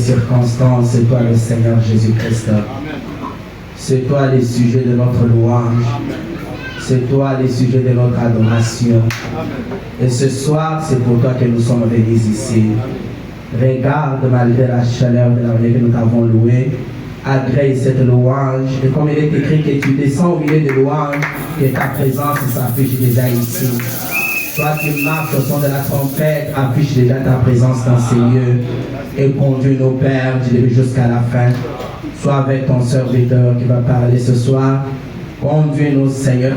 circonstances, c'est toi le Seigneur Jésus-Christ. C'est toi les sujets de notre louange. C'est toi les sujets de notre adoration. Et ce soir, c'est pour toi que nous sommes venus ici. Regarde malgré la chaleur de la journée que nous t'avons louée. Agrée cette louange. Et comme il est écrit que tu descends au milieu des louanges, que ta présence s'affiche déjà ici. Toi qui marches au son de la trompette, affiche déjà ta présence dans ces lieux. Et conduis nos pères du début jusqu'à la fin. Sois avec ton serviteur qui va parler ce soir. Conduis-nous, Seigneur.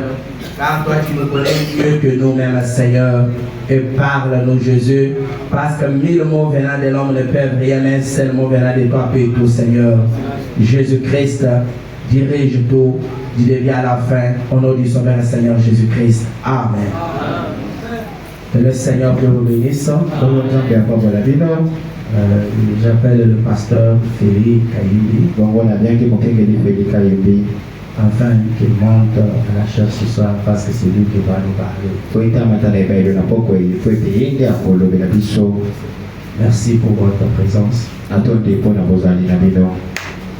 Car toi, tu nous connais mieux que nous-mêmes, Seigneur. Et parle-nous, Jésus. Parce que 1000 mots venant de l'homme ne peuvent rien, mais un seul mot venant de toi peut tout, Seigneur. Jésus-Christ, dirige tout du début à la fin. Au nom du Sauveur Seigneur Jésus-Christ. Amen. Que le Seigneur Dieu vous bénisse. J'appelle le pasteur Félix Kayimbi. Afin qu'il monte à la chaire ce soir parce que c'est lui qui va nous parler. Merci pour votre présence.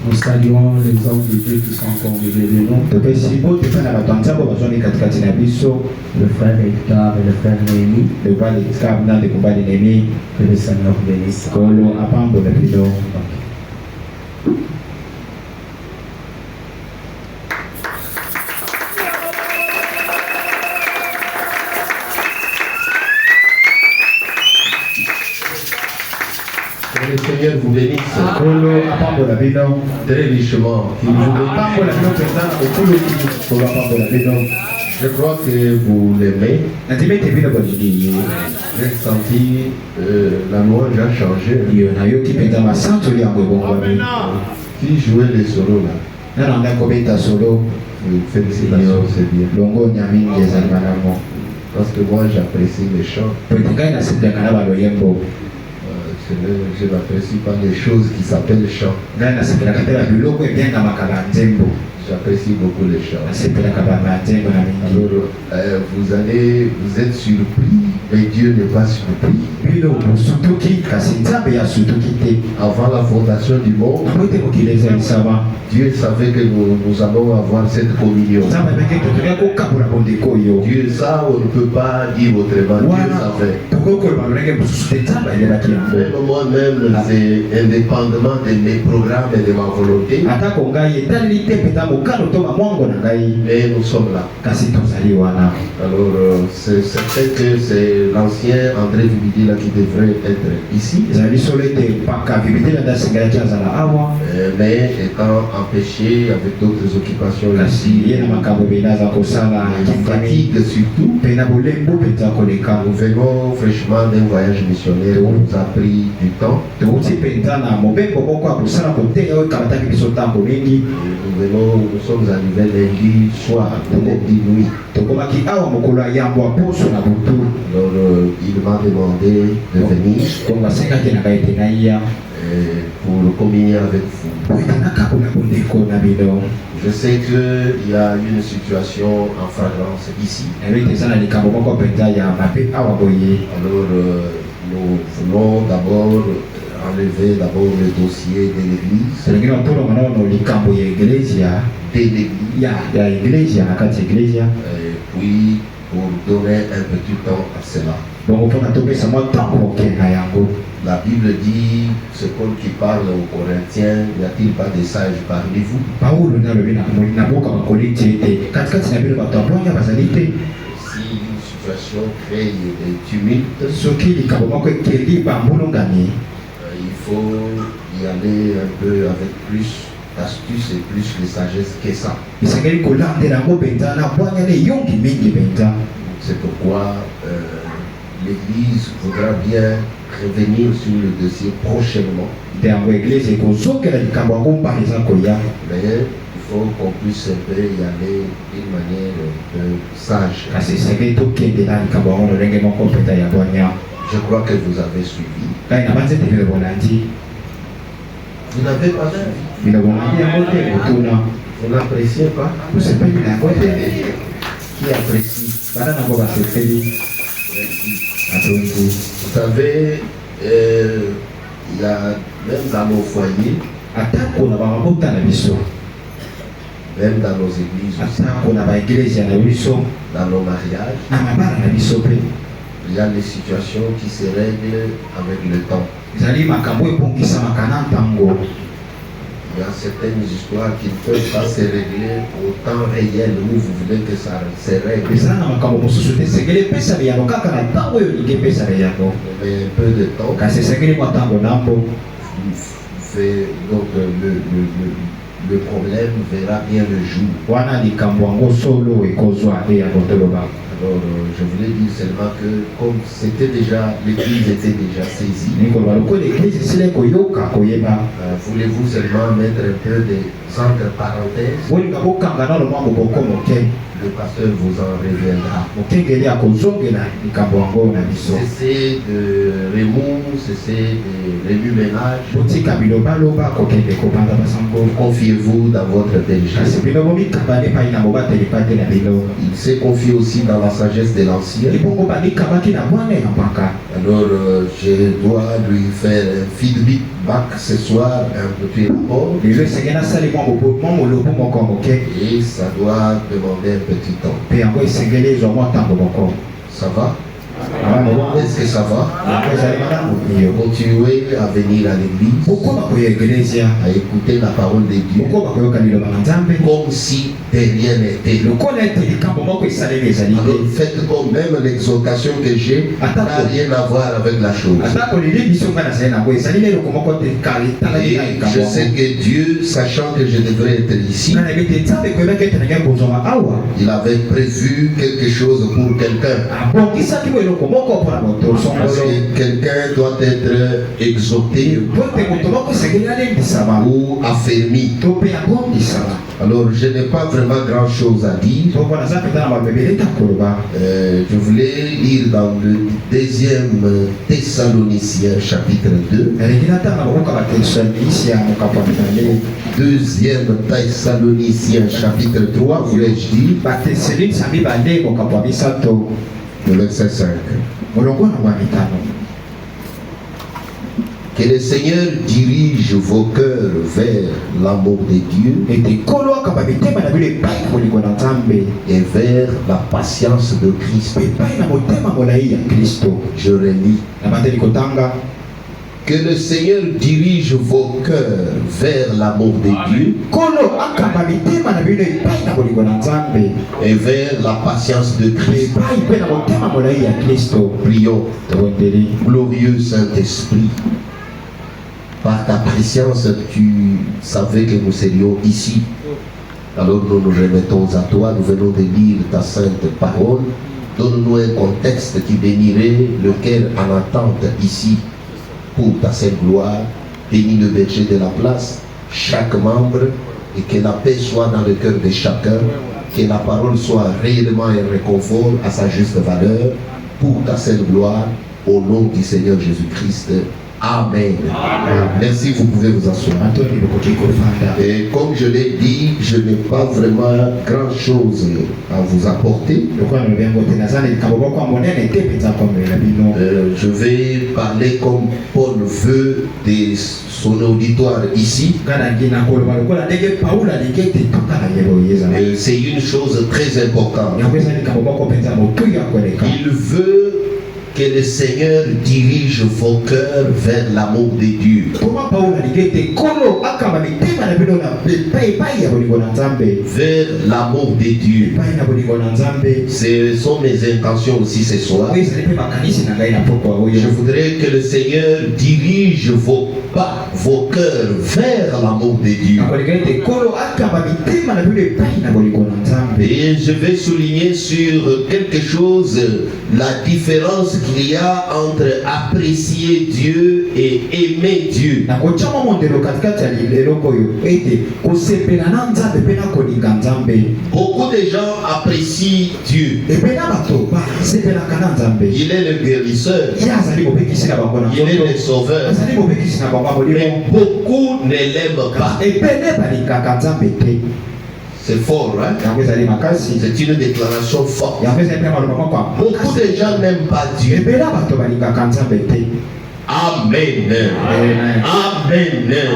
Nous saluons les hommes de Dieu qui sont encore au milieu de nous. Le frère Edgar et le frère Néhémie. Que le Seigneur vous bénisse. Que le Seigneur vous bénisse. Très richement. Je crois que vous l'aimez. J'ai senti la louange a changé. Qui jouait les solos là? Félicitations, c'est bien. Parce que moi j'apprécie les chants. Je n'apprécie pas les choses qui s'appellent chants. J'apprécie beaucoup les chants. Alors, vous êtes surpris, mais Dieu n'est pas surpris. Avant la fondation du monde, Dieu savait que nous allons avoir cette communion. Dieu ça, on ne peut pas dire autrement. Dieu savait. Même moi-même, c'est indépendamment de mes programmes et de ma volonté. Mais nous sommes là. Alors, c'est certain que c'est l'ancien André Vibidi là qui devrait être ici. Mais étant empêché avec d'autres occupations ici, fatigue surtout. Nous venons fraîchement d'un voyage missionnaire où nous a pris du temps. Nous sommes arrivés lundi soir, lundi nuit. Alors il m'a demandé de venir pour communier avec vous. Je sais qu'il y a une situation en flagrance ici. Alors nous voulons d'abord enlever le dossier de l'église. Puis pour donner un petit temps à cela. La Bible dit, ce Paul qui parle aux Corinthiens, n'y a-t-il pas de sages parmi vous? Si une situation crée des tumultes, il faut y aller un peu avec plus d'astuce et plus de sagesse que ça. C'est pourquoi l'Église voudra bien revenir sur le dossier prochainement. Mais il faut qu'on puisse un peu y aller d'une manière un peu sage. Je crois que vous avez suivi. Vous n'avez pas suivi. Vous n'appréciez pas. Qui apprécie? Vous savez, Il y a même dans nos foyers, même dans nos églises aussi, dans nos mariages, il y a des situations qui se règlent avec le temps. Il y a certaines histoires qui ne peuvent pas se régler au temps réel où vous voulez que ça se règle. Mais un peu de temps, donc le problème verra bien le jour. Alors, je voulais dire seulement que comme c'était déjà, l'église était déjà saisie, voulez-vous seulement mettre un peu des entre parenthèses? Le pasteur vous en reviendra. Cessez de remous, cessez de remue-ménage. Confiez-vous dans votre berger. Il s'est confié aussi dans la sagesse de l'ancien. Alors je dois lui faire un feedback ce soir, un petit rapport. Et ça doit demander un petit temps. Ça va? Est-ce que ça va? Continuez à venir à l'église, à écouter la parole de Dieu, comme si de rien n'était. Alors faites comme même l'exhortation que j'ai n'a rien à voir avec la chose. Et je sais que Dieu, sachant que je devrais être ici, il avait prévu quelque chose pour quelqu'un. Parce que quelqu'un doit être exhorté ou affermi. Alors je n'ai pas vraiment grand chose à dire. Je voulais lire dans le 2e Thessaloniciens chapitre 2. 2e Thessaloniciens chapitre 3, voulais-je dire, le verset 5. Que le Seigneur dirige vos cœurs vers l'amour de Dieu et vers la patience de Christ. Je relis. Que le Seigneur dirige vos cœurs vers l'amour de Dieu et vers la patience de Christ. Prions. Glorieux Saint-Esprit, par ta présence, tu savais que nous serions ici. Alors nous nous remettons à toi, nous venons de lire ta sainte parole. Donne-nous un contexte qui bénirait le cœur en attente ici. Pour ta sainte gloire, bénis le berger de la place, chaque membre, et que la paix soit dans le cœur de chacun, que la parole soit réellement un réconfort à sa juste valeur, pour ta sainte gloire, au nom du Seigneur Jésus-Christ. Amen. Merci, vous pouvez vous asseoir. Et comme je l'ai dit, je n'ai pas vraiment grand chose à vous apporter. Je vais parler comme Paul veut de son auditoire ici. C'est une chose très importante. Il veut que le Seigneur dirige vos cœurs vers l'amour de Dieu. Vers l'amour de Dieu. Ce sont mes intentions aussi ce soir. Je voudrais que le Seigneur dirige vos pas, vos cœurs vers l'amour de Dieu. Et je vais souligner sur quelque chose, la différence qu'il y a entre apprécier Dieu et aimer Dieu. Beaucoup de gens apprécient Dieu. Il est le guérisseur. Il est le sauveur. Mais beaucoup ne l'aiment pas. C'est fort, hein? C'est une déclaration forte. Beaucoup de gens n'aiment pas Dieu. Amen. Amen. Amen. Amen.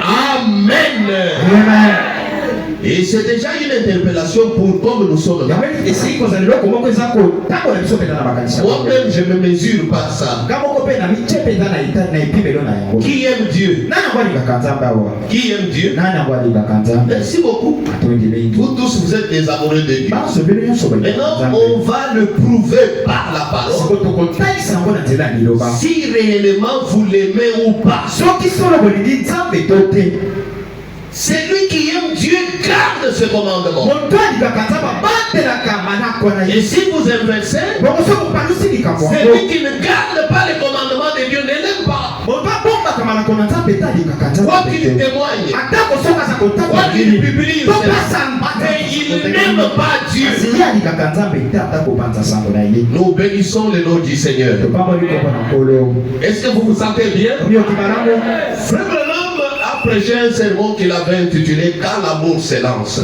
Amen. Amen. Et c'est déjà une interpellation pour comme nous sommes là. Moi-même, je me mesure par ça. Qui aime Dieu? Qui aime Dieu? Merci beaucoup. Vous tous, vous êtes des amoureux de Dieu. Maintenant, on va le prouver par la parole. Si réellement vous l'aimez ou pas. Celui qui aime Dieu garde ce commandement. Et si vous inversez, celui qui ne garde pas les commandements de Dieu ne l'aime pas. Quoi qu'il témoigne, quoi qu'il publie, mais il n'aime pas Dieu. Nous bénissons le nom du Seigneur. Est-ce que vous vous sentez bien? Frère Branham a prêché un sermon qu'il avait intitulé Quand l'amour s'élance.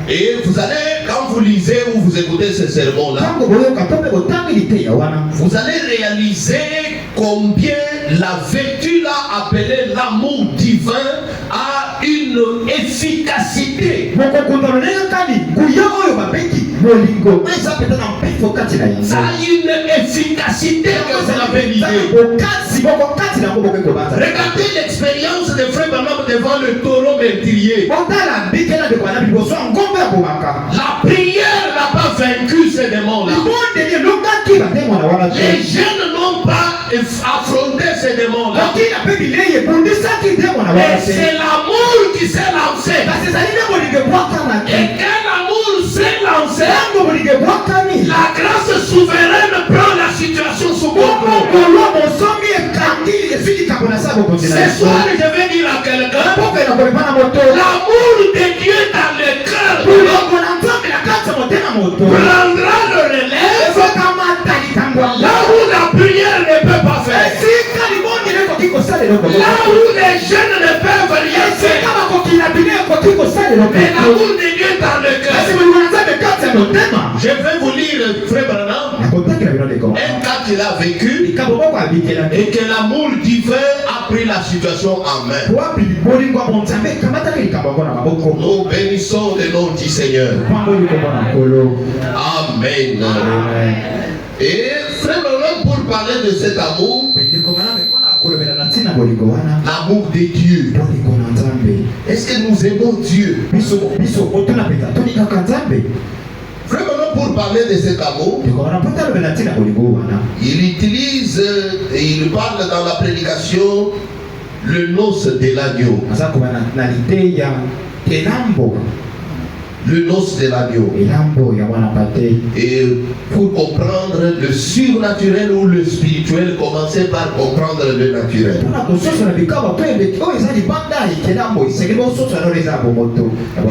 Et vous allez, quand vous lisez ou vous écoutez ce sermon-là, vous allez réaliser combien la vertu là appelée l'amour divin a une efficacité. Ça a une efficacité que vous avez l'idée. Regardez l'expérience de Frère Branham devant le taureau meurtrier. La prière n'a pas vaincu ces démons-là. Les jeunes n'ont pas affronté ces démons-là. Mais c'est l'amour qui s'est lancé. Et quand l'amour s'est lancé, la grâce souveraine prend la situation sous contrôle. Ce soir, je vais dire à quelqu'un, l'amour de Dieu dans le cœur prendra le relève là où la prière ne peut pas faire. Là où les jeunes ne peuvent rien faire. Mais l'amour de Dieu dans le cœur. Je vais vous lire Frère Branham un cas qu'il a vécu et que l'amour divin a pris la situation en main. Nous bénissons le nom du Seigneur. Amen. Et Frère Branham, pour parler de cet amour, l'amour de Dieu. Est-ce que nous aimons Dieu? Frère Branham, pour parler de cet amour, il utilise et il parle dans la prédication le noce de l'agneau. Le noce de l'agneau. Et pour comprendre le surnaturel ou le spirituel, commencez par comprendre le naturel.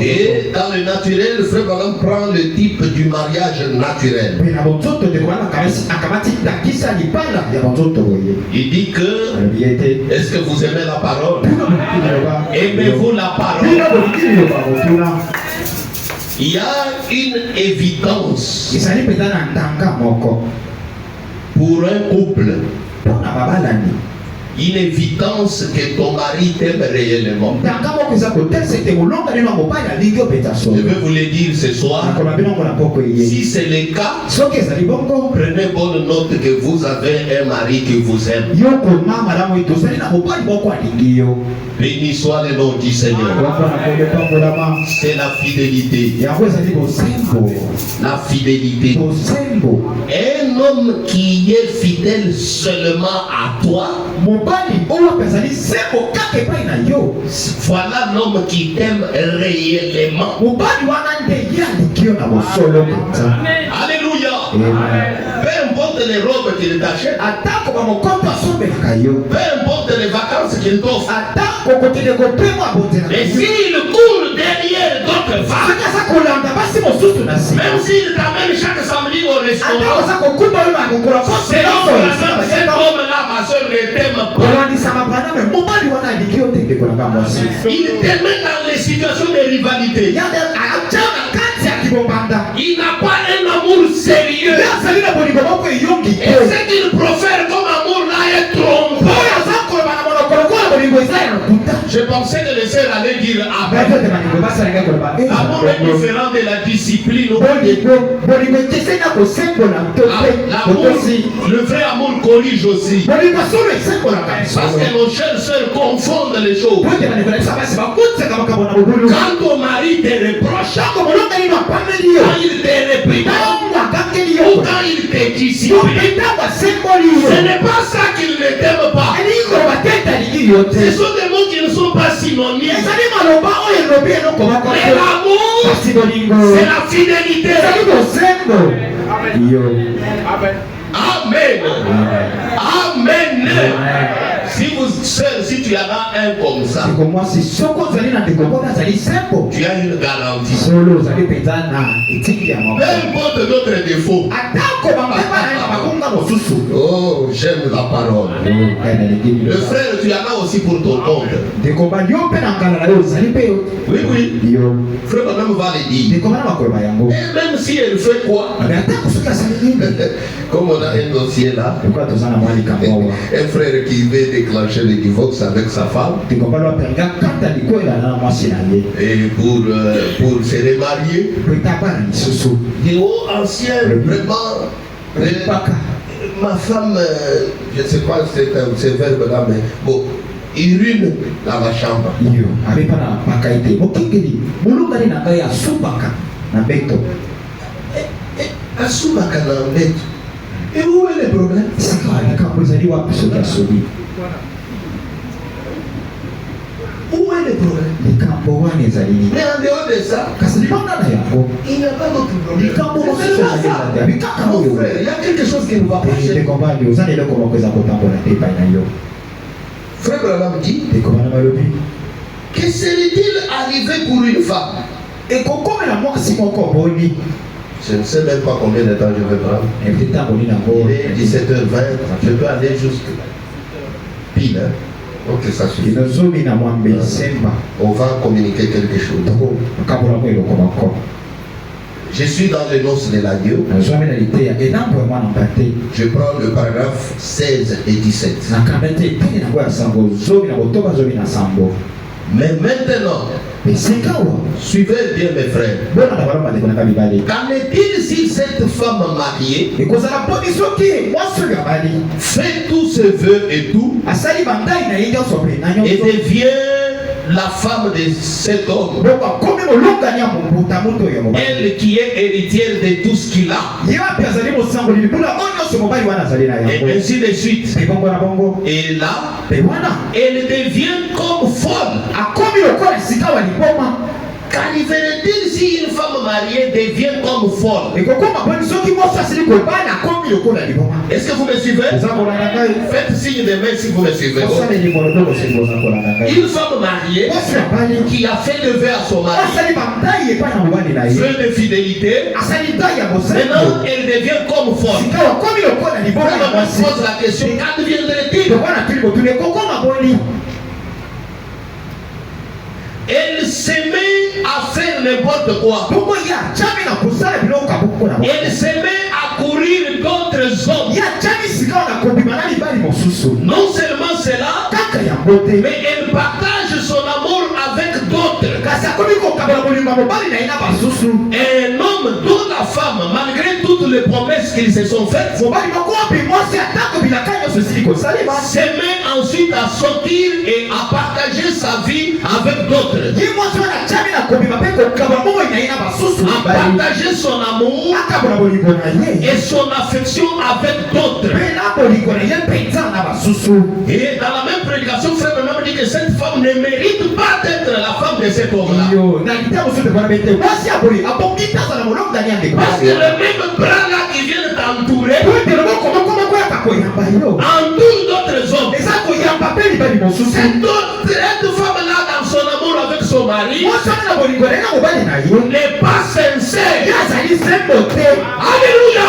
Et dans le naturel, Frère Branham prend le type du mariage naturel. Il dit que, est-ce que vous aimez la parole? Aimez-vous la parole? Il y a une évidence pour un couple. Une évidence que ton mari t'aime réellement. Je vais vous le dire ce soir. Si c'est le cas, prenez bonne note que vous avez un mari qui vous aime. Béni soit le nom du Seigneur. C'est la fidélité. La fidélité. Un homme qui est fidèle seulement à toi, voilà l'homme qui t'aime réellement. Alléluia. Peu importe les robes qu'il t'achète, peu importe les vacances qu'il t'offre, mais s'il court derrière d'autres femmes, même s'il t'amène chaque samedi au restaurant, cet homme-là, ma soeur, ne t'aime pas. Il te met dans les situations de rivalité. Il n'a pas un amour sérieux. Et ce qu'il profère comme amour là est trompé. Je pensais que les sœurs allaient dire Amen. L'amour est différent de la discipline. Le vrai amour corrige aussi. Parce que nos chers sœurs confondent les choses. Quand ton mari te reproche, quand il te réprime, ou quand il te discipline, ce n'est pas ça qu'il ne t'aime pas. Ce sont des mots qui ne sont pas synonymes. Mais l'amour, c'est la fidélité. Amen. Amen. Si tu en as un comme ça, tu as une garantie. Peu importe d'autres défauts. Oh, j'aime la parole. Le frère, tu en as aussi pour ton compte. Oui, oui. Frère, madame va le dire. Et même si elle fait quoi? Comme on a un dossier là, un frère qui veut déclencher le divorce avec sa femme, et pour se remarier, dit oh ancien, vraiment, ma femme, je ne sais pas ce verbe là, mais bon, urine dans la chambre. Asubaka na mbeto. Et où est le problème? Où est le problème? Mais en dehors de ça, il n'y a pas d'autre problème. C'est ça. Mon frère, il y a quelque chose qui ne va pas. Frère Branham dit, que serait-il arrivé pour une femme? Je ne sais même pas combien de temps je vais prendre. Il est 17h20, je peux aller jusqu'à pile. Hein? Donc ça suffit. On va communiquer quelque chose. Je suis dans les noces de l'agneau. Je prends le paragraphe 16 et 17. Mais maintenant, suivez bien mes frères. Qu'en est-il si cette femme mariée fait tous ses vœux et tout et devient la femme de cet homme, elle qui est héritière de tout ce qu'il a, et ainsi de suite, et là elle devient comme folle. Qu'arriverait-il si une femme mariée devient comme folle? Est-ce que vous me suivez? Faites signe de main si vous me suivez. Une femme mariée qui a fait le vœu à son mari, vœu de fidélité, maintenant elle devient comme folle. Pourquoi on pose la question, quand deviendrait-il? Elle se met à faire n'importe quoi. Elle se met à courir d'autres hommes. Non seulement cela, mais elle partage son amour avec d'autres. Un homme dont la femme, malgré toutes les promesses qu'ils se sont faites, se met ensuite à sortir et à partager sa vie avec d'autres. À partager son amour et son affection avec d'autres. Et dans la même prédication, frère Branham dit que cette femme ne mérite pas d'être la femme de cet homme-là. Parce que le même bras là qui vient de t'entourer entoure d'autres hommes. Cette femme-là dans son amour avec son mari n'est pas sincère. Alléluia.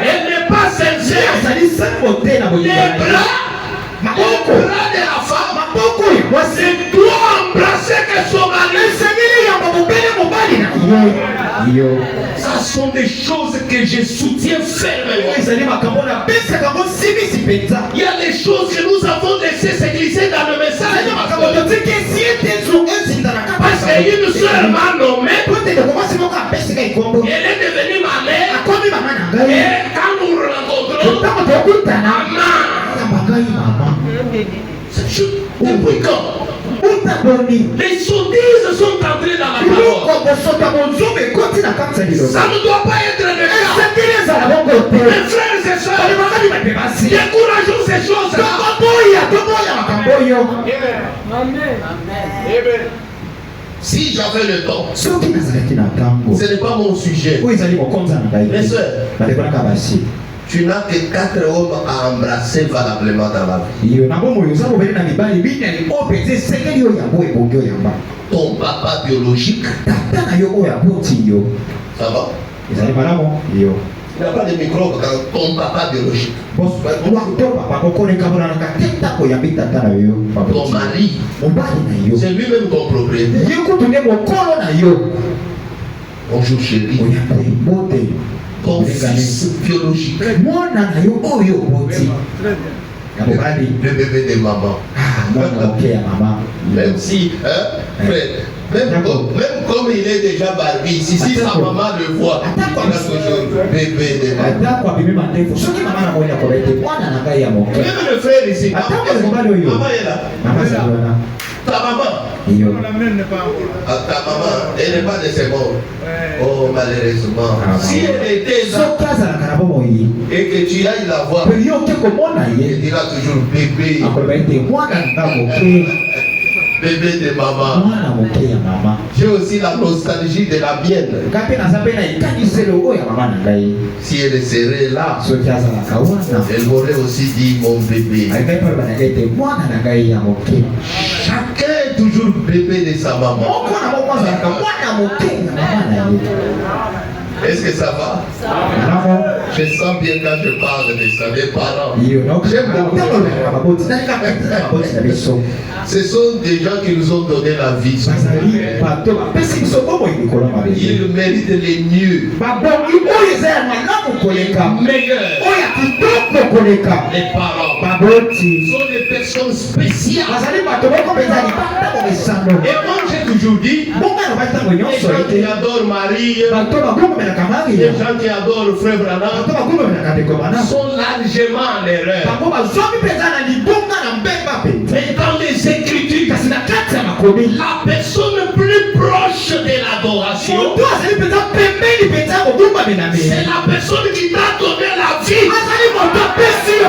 Elle n'est pas sincère. Les bras de la femme, c'est toi embrasser que son mari. Ça sont des choses que je soutiens fermement. Il y a des choses que nous avons laissé se glisser dans le message. Parce qu'il y a une soeur m'a nommé. Elle est devenue ma mère. Et quand nous rencontrons, maman. Depuis quand? Les sottises sont entrées dans la parole. Ça ne doit pas être le cas. Mes frères et sœurs, décourageons ces choses-là. Si j'avais le temps, ce n'est pas mon sujet. Mes sœurs, tu n'as que 4 hommes à embrasser valablement dans la vie. Ton papa biologique, ça va? Il n'y a pas de microbe dans ton papa biologique. Ton mari, c'est lui-même ton propriétaire. Bonjour chérie. Ton fils biologique. Le bébé de maman. Même si, même comme il est déjà barbu, si sa maman le voit, il a toujours bébé de maman. Même le frère ici, maman est là. Ta maman, ta maman, elle n'est pas de ce monde. Oh, malheureusement. Si elle était là et que tu ailles la voir, elle dira toujours bébé. Bébé de maman. J'ai aussi la nostalgie de la mienne. Si elle serait là, elle m'aurait aussi dit mon bébé. Chacun est toujours bébé de sa maman. Est-ce que ça va? Je sens bien quand je parle de ça, mes parents. J'aime beaucoup. Ce sont des gens qui nous ont donné la vie. Ils méritent les mieux. Meilleurs. Les parents sont des personnes spéciales. Et moi j'ai toujours dit, les gens qui adorent Marie, les gens qui adorent Frère Branham sont largement en erreur. Mais dans les Écritures, la personne plus proche de l'adoration, c'est la personne qui t'a donné la vie.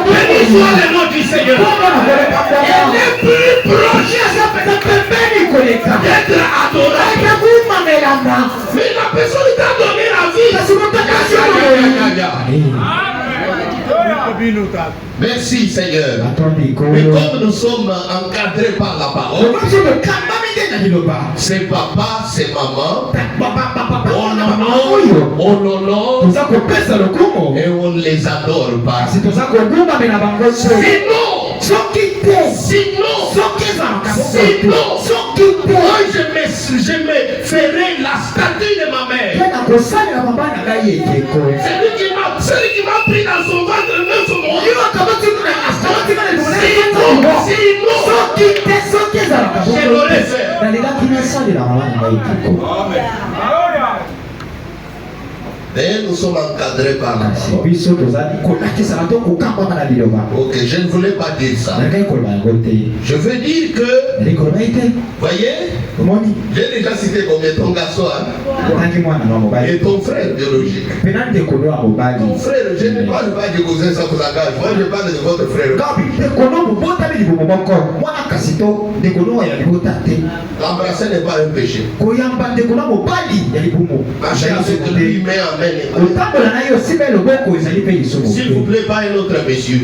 Béni soit le nom du Seigneur. Elle est plus proche d'être adorée. Mais la personne qui t'a donné la vie. Merci Seigneur. Mais comme nous sommes encadrés par la parole, c'est papa, c'est maman, on honore et on les adore pas. Sinon, moi je me ferai la statue de ma mère. Celui qui m'a pris dans son ventre 9 mois. Sinon, je l'aurais fait. Mais nous sommes encadrés par la parole. Ok, je ne voulais pas dire ça. Je veux dire que, voyez, j'ai déjà cité combien ton garçon et ton frère biologique. Ton frère, je ne parle pas du cousin, ça vous engage. Moi je parle de votre frère. L'embrasser n'est pas un péché. Marcher avec lui, mais amen. S'il vous plaît, pas un autre monsieur.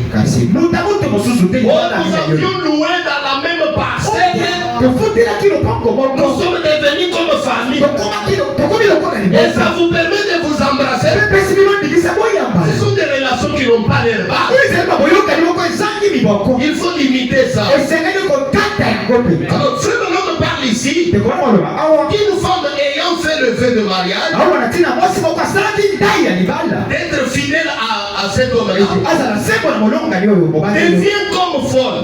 Nous avions loué dans la même parcelle. Nous sommes devenus comme famille. Et ça vous permet de vous embrasser. Ce sont des relations qui n'ont pas l'air bas. Il faut limiter ça. Alors, frère, me parle ici d'une femme ayant fait le vœu de mariage, d'être fidèle à cet homme-là, devient comme folle.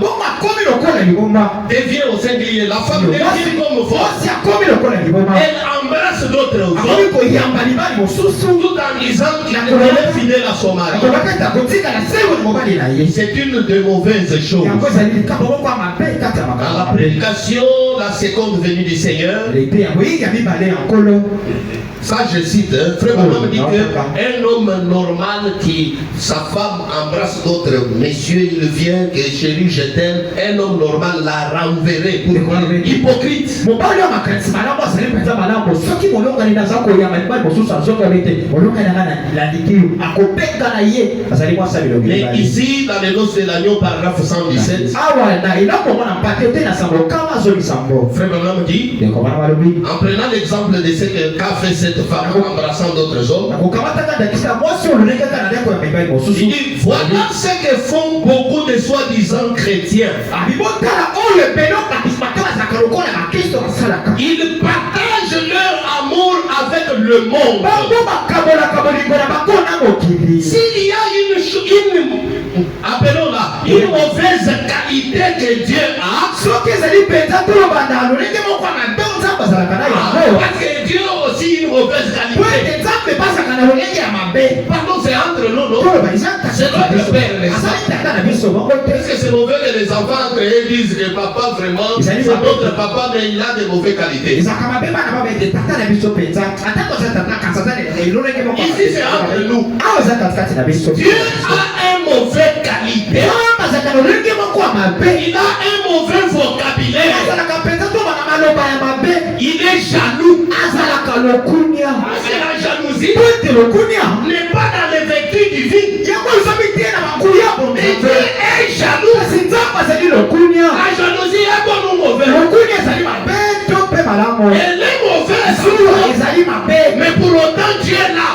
Devient au singulier. La femme devient comme folle. Elle embrasse d'autres hommes tout en disant qu'il est fidèle à son mari. C'est une de mauvaises choses. Dans la prédication, la seconde venue du Seigneur, ça je cite, frère Branham dit qu'un homme normal qui, sa femme embrasse d'autres messieurs, il vient, que chérie je t'aime, un homme normal la renverrait pour hypocrite. Mais ici, dans les noces de l'agneau, paragraphe 117, frère Branham dit, en prenant l'exemple de ce qu'a fait cette femme embrassant d'autres hommes, il dit, voilà ce que font beaucoup de soi-disant chrétiens. Ils partagent leur amour avec le monde. S'il y a appelons-la, une mauvaise qualité que Dieu a, parce que Dieu a aussi une mauvaise qualité. Pardon, c'est entre nous, non? C'est notre père. Est-ce que c'est mauvais que les enfants entre eux disent que papa vraiment, c'est notre papa, mais il a de mauvaises qualités? Ici c'est entre nous. Dieu a une mauvaise qualité. Il a un mauvais vocabulaire. Il est jaloux. C'est la jalousie n'est pas dans les vertus divines. Mais Dieu est jaloux. La jalousie est bonne ou mauvaise? Elle est mauvaise. Mais pour autant Dieu est là.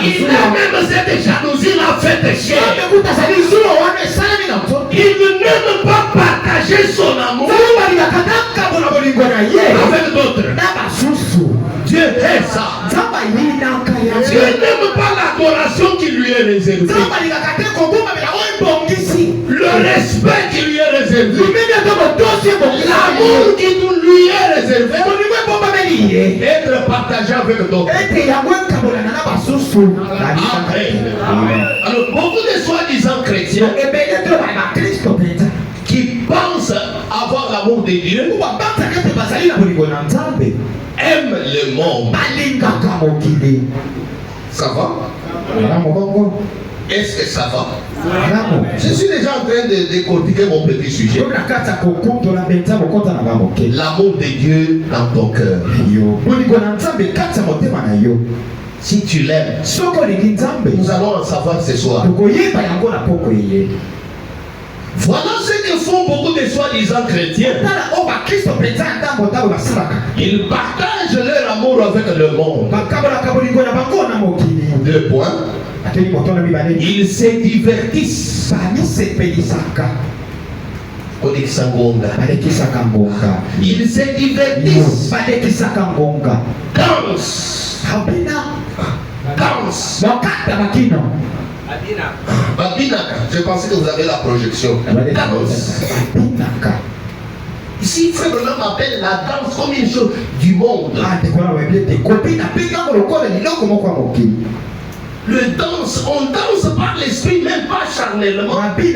Il a même cette jalousie l'a fait chier. Il n'aime pas partager son amour avec d'autres. Dieu est ça. Dieu n'aime pas l'adoration qui lui est réservée. Le respect qui lui est réservé. L'amour qui lui est réservé. Être partagé avec d'autres. Alors beaucoup de soi-disant chrétiens qui pensent avoir l'amour de Dieu aiment le monde. Ça va? Est-ce que ça va? Je suis déjà en train de décortiquer mon petit sujet. L'amour de Dieu dans ton cœur. Si tu l'aimes, nous allons en savoir ce soir. Voilà ce que font beaucoup de soi-disant chrétiens. Ils partagent leur amour avec le monde. 2 points. Ils se divertissent. Ils se divertissent. Danse. Babinaka. Je pensais que vous avez la projection. Danse. Ici, frère Branham appelle la danse comme une chose du monde. Le danse, on danse par l'esprit, même pas charnellement. Nous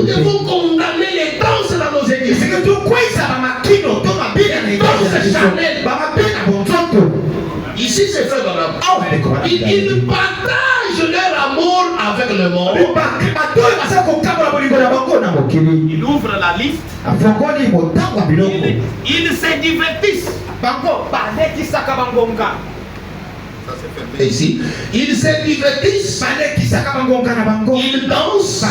devons condamner les danses dans nos églises. Les danses charnelles. Ici, c'est frère Branham. Ils partagent leur amour avec le monde. Ils ouvrent la liste. Ils se divertissent. Et ici, ils se divertissent. Ils dansent.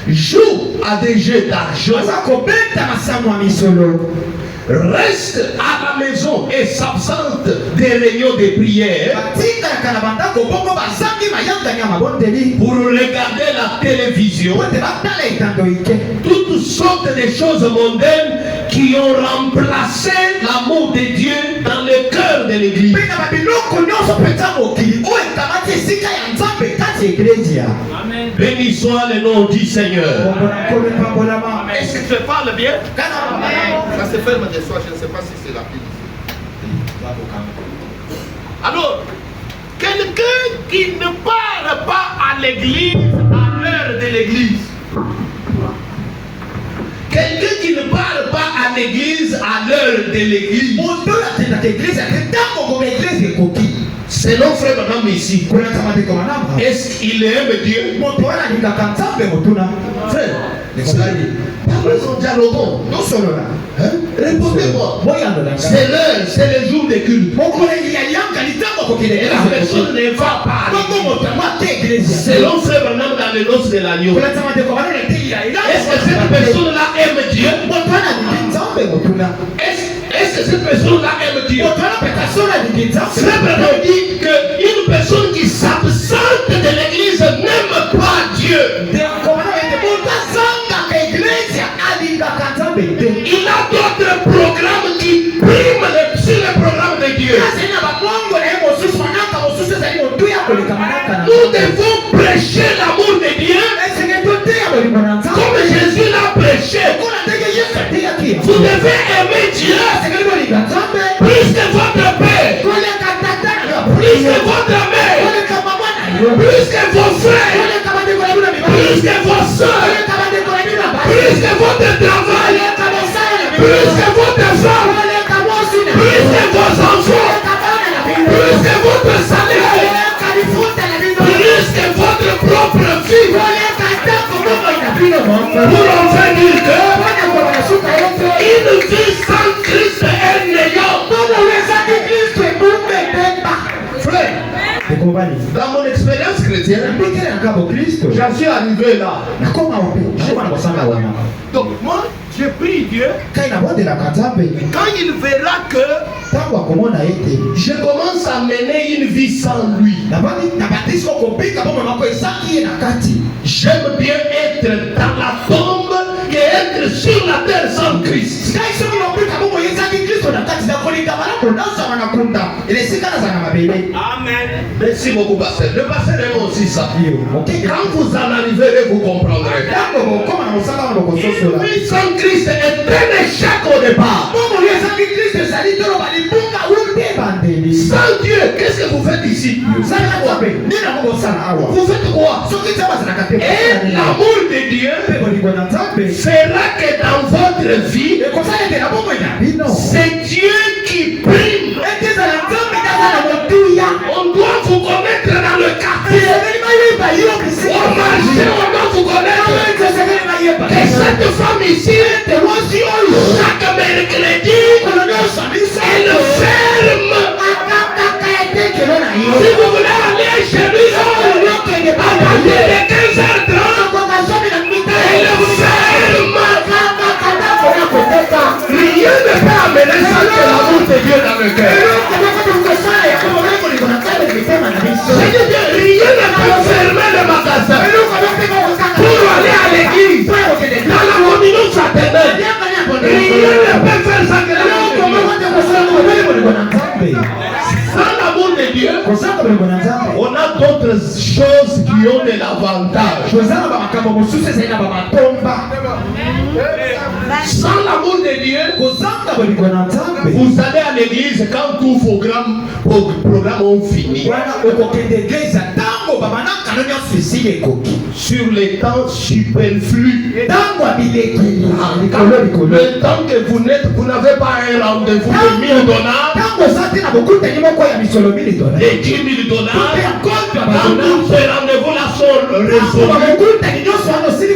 Jouent à des jeux d'argent. Reste à la maison et s'absente des réunions de prière pour regarder la télévision. Toutes sortes de choses mondaines qui ont remplacé l'amour de Dieu dans le cœur de l'église. Amen. Béni soit le nom du Seigneur. Est-ce que tu parles bien? Ça se ferme des soirs, je ne sais pas si c'est la pile. Alors, quelqu'un qui ne parle pas à l'église à l'heure de l'église. Quelqu'un qui ne parle pas à l'église à l'heure de l'église. Selon Frère Branham ici, est-ce qu'il aime Dieu? Frère, parlons, dialoguons. Répondez-moi. C'est l'heure, c'est le jour de culte. Et la personne ne va pas. Selon Frère Branham dans les noces de l'agneau. Est-ce que cette personne-là aime Dieu? Est-ce que cette personne-là aime Dieu? Frère Branham dit qu'une personne qui s'absente de l'église n'aime pas Dieu. Il a d'autres programmes qui priment sur le programme de Dieu. Nous devons prêcher l'amour de Dieu comme Jésus l'a prêché. Vous devez aimer Dieu plus que votre père, plus que votre mère, plus que vos frères, plus que vos soeurs, plus que votre travail, plus que votre femme, plus que vos enfants, plus que votre salaire, plus que votre propre vie. Pour enfin dire que une vie sans Christ est néant. Frère, dans mon expérience chrétienne, j'en suis arrivé là. Donc moi, je prie Dieu. Quand il verra que je commence à mener une vie sans lui, j'aime bien être dans la tombe qu'être sur la terre sans Christ. Amen. Merci beaucoup, pasteur. Le pasteur aime aussi ça. Quand vous en arriverez, vous comprendrez. Une vie sans Christ est un échec au départ. Sans Dieu, qu'est-ce que vous faites ici? Vous faites quoi? Et l'amour de Dieu fera que dans votre vie, c'est Dieu qui prime. On doit vous connaître dans le quartier. Au marché, on doit vous connaître. Que cette femme ici, chaque mercredi, elle ferme. Si vous voulez aller chez lui, à partir de 15h30, elle ferme. Rien ne peut amener ça que l'amour de Dieu dans le cœur. Rien ne peut fermer le magasin pour aller à l'église. Dans la communion fraternelle, rien ne peut faire ça que l'amour de Dieu. Sans l'amour de Dieu, on a d'autres choses qui ont de l'avantage. Sans l'amour de Dieu, vous allez à l'église quand tous vos programmes ont fini. Sur les temps superflus. Le temps que vous n'avez pas un rendez-vous de $1000, de $10,000, quand tous ces rendez-vous-là sont résolus, si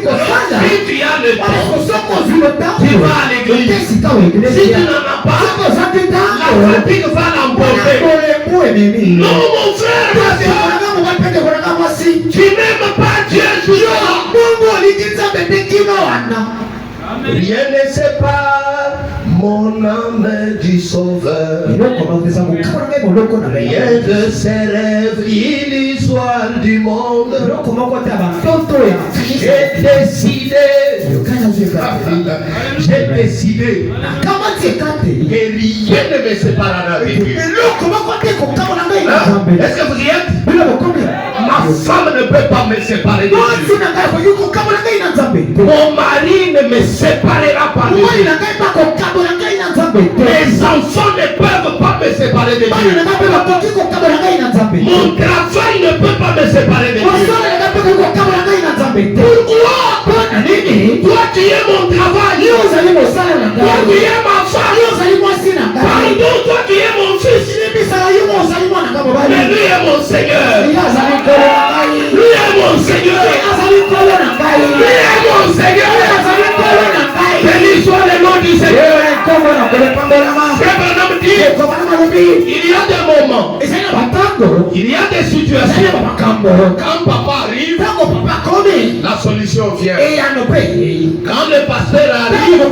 tu as le temps, tu vas à l'église. Si tu n'en as pas, la fatigue va l'emporter. Non, mon frère, tu n'aimes pas Dieu, rien ne sépare mon âme du Sauveur. Rien de ses rêves, illusoires du monde. J'ai décidé J'ai décidé que rien ne me séparera de Dieu. Est-ce que vous y êtes? Ma femme ne peut pas me séparer de Dieu. Mon mari ne me séparera pas de Dieu. Mes enfants ne peuvent pas me séparer de Dieu. Mon travail ne peut pas me séparer de Dieu. Pourquoi? Toi tu es mon travail. Toi tu es ma femme. Pardon, toi tu es mon fils. Mais lui est mon Seigneur. Lui est mon Seigneur. Lui est mon Seigneur. Béni soit le nom du Seigneur. Il y a des moments, il y a des situations. Quand papa arrive, la solution vient. Quand le pasteur arrive,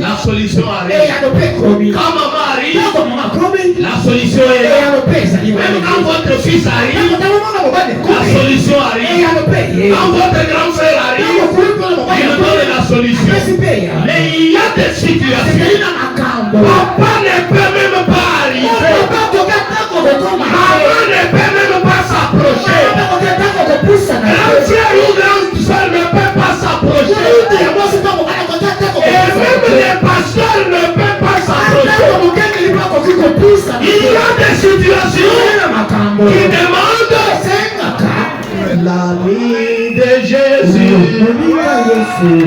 la solution arrive. Quand maman arrive, la solution est là. Même quand votre fils arrive, la solution arrive. Quand votre grand frère arrive, il donne la solution. Mais il y a des situations, papa ne peut même pas arriver. Maman ne peut même pas s'approcher. Grand frère ou grande soeur ne peut pas s'approcher. Et même les pasteurs ne peuvent pas s'approcher. Il y a des situations qui demandent l'ami de Jésus.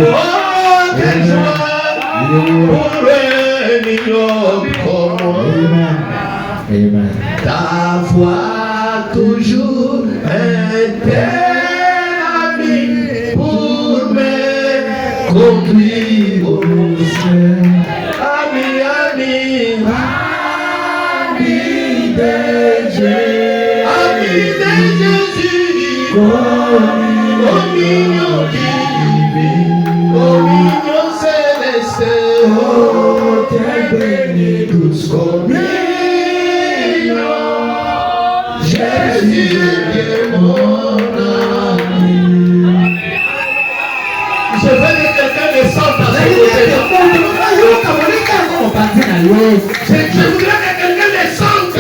Oh, quelle joie pour un ignorant comme moi. Ta voix toujours un tel ami pour me conduire au ciel. Ami, ami, ami de Jésus. Ami de Jésus. Communion divine. Communion céleste. Oh, t'es béni douce communion. Jésus est mon ami. Je veux que quelqu'un descende à ce côté. Je voudrais que quelqu'un descende.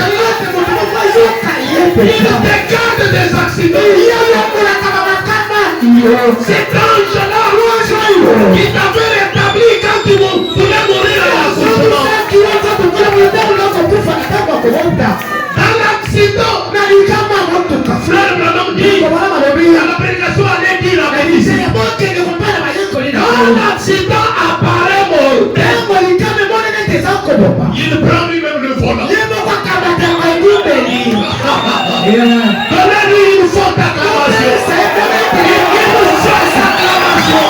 Il décade des accidents. Cet ange-là qui t'avait rétabli quand tu voulais mourir à l'accouchement. Dans l'accident, frère Branham dit, dans la prédication, allait dire la vérité. Dans l'accident apparaît mortel. Il prend lui-même le volant. Donnez-lui une forte acclamation. Une forte acclamation.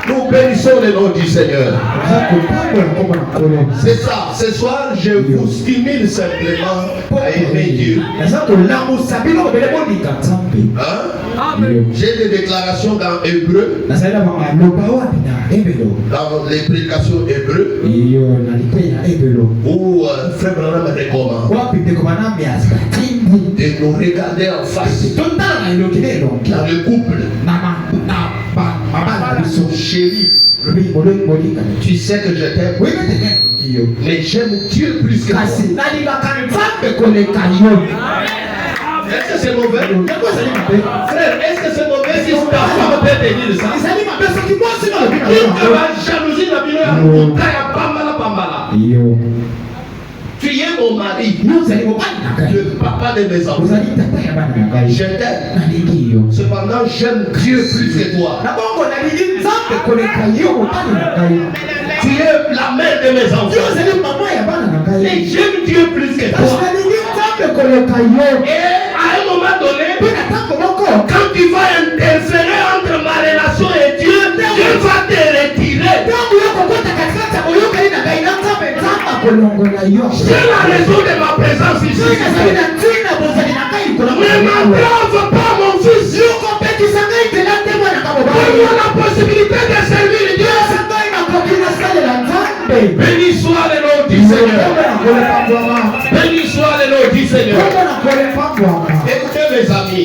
Nous bénissons le nom du Seigneur. C'est ça. Ce soir, je vous stimule simplement à aimer Dieu. J'ai des déclarations dans Hébreu, dans les prédications Hébreu, où Frère Branham recommande de nous regarder en face dans le couple. Chérie, tu sais que je t'aime, mais j'aime Dieu plus que toi. Est-ce que c'est mauvais? Frère, est-ce que c'est mauvais si ta femme peut te dire ça? Tu es mon mari, le papa de mes enfants. Je t'aime. Cependant, j'aime Dieu plus que toi. Tu es la mère de mes enfants. Et j'aime Dieu plus que toi. Et à un moment donné, quand tu vas interférer entre ma relation et Dieu, Dieu va te retirer. C'est la raison de ma présence ici. Ne m'entrave pas, mon fils. Ne la possibilité de servir Dieu. Béni soit le nom du Seigneur. Béni soit le nom du Seigneur. Écoutez mes amis.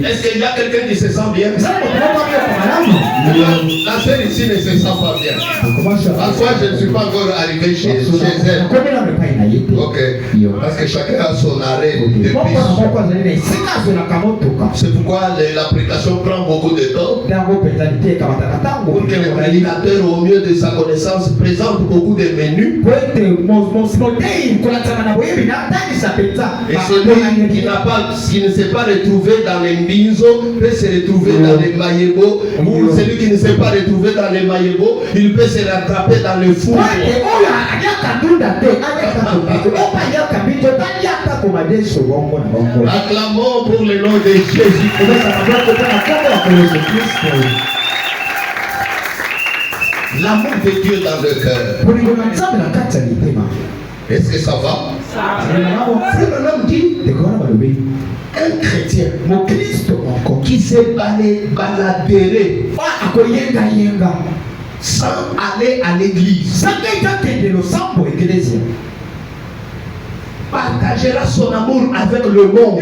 Est-ce qu'il y a quelqu'un qui se sent bien? La sœur ici ne se sent pas bien. Parfois je ne suis pas encore arrivé chez elle. Ok. Parce que chacun a son arrêt de bus. C'est pourquoi l'application prend beaucoup de temps. Pour que le prédicateur, au mieux de sa connaissance, présente beaucoup de menus. Et celui qui ne s'est pas retrouvé dans les mbinzo peut se retrouver dans les mayebo. Ou celui qui ne s'est pas retrouvé dans les mayebo, il peut se rattraper dans le four. Acclamons pour le nom de Jésus. L'amour de Dieu dans le cœur. Est-ce que ça va? C'est un homme dit, un chrétien qui s'est baladéré sans aller à l'église partagera son amour avec le monde.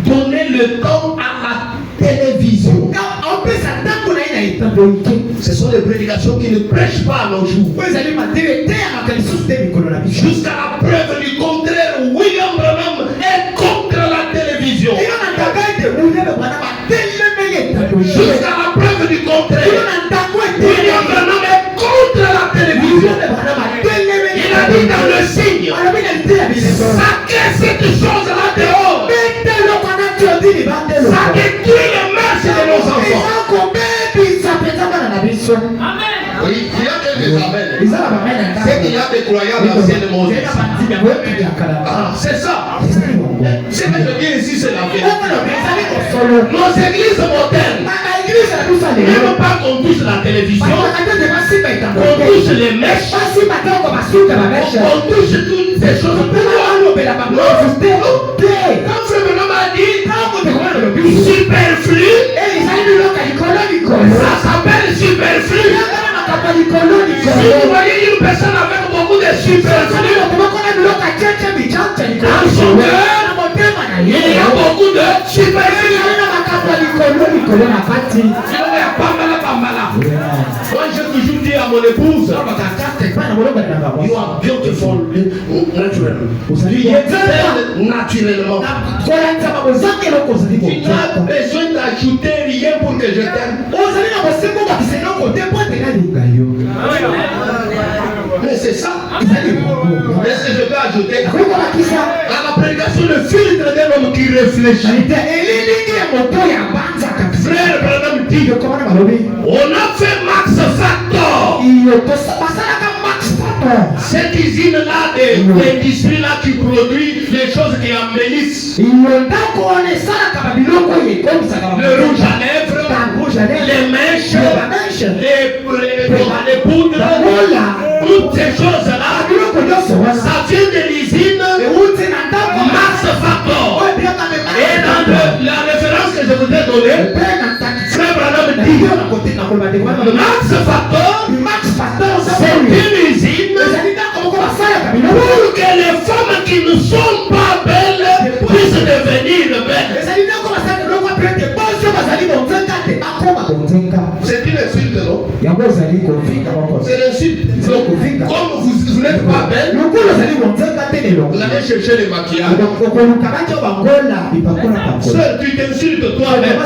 Donner le temps à la télévision. Ce sont les prédications qui ne prêchent pas à nos jours. Jusqu'à la preuve du contraire, William Branham est contre la télévision. Jusqu'à la preuve du contraire, William Branham est contre la télévision. Il a dit dans le signe, saquez cette chose-là dehors. Ça détruit les mœurs de nos enfants. Oui, il y a quelques amens. C'est qu'il y a des croyants d'anciennement. C'est ça. Ce que je dis ici, c'est la vérité. Nos églises modernes n'aiment pas qu'on touche la télévision, qu'on touche les mèches, qu'on touche toutes ces choses. Comme ce bonhomme a dit, superflu, ça s'appelle superflu. Si vous voyez une personne avec beaucoup de superflu, dans son cœur, il y a beaucoup de superflu. Moi j'ai toujours dit à mon épouse, you are beautiful naturellement. Tu es belle naturellement. Tu n'as besoin d'ajouter rien pour que je t'aime. Mais c'est ça. Est-ce que je peux ajouter à la prédication le filtre d'un homme qui réfléchit? Frère Branham dit, on a fait Max Factor. Cette usine-là, l'industrie-là qui produit les choses qui embellissent. Le rouge à lèvres, les mèches, les poudres, toutes ces choses-là, ça vient de l'usine Max Factor. Et dans la référence que je vous ai donnée, Frère Branham dit, Max Factor, c'est une usine pour que les femmes qui ne sont pas belles puissent devenir belles. C'est une insulte, non? C'est l'insulte. Comme vous n'êtes pas belle, vous allez chercher les maquillages. Seul, tu t'insultes toi-même.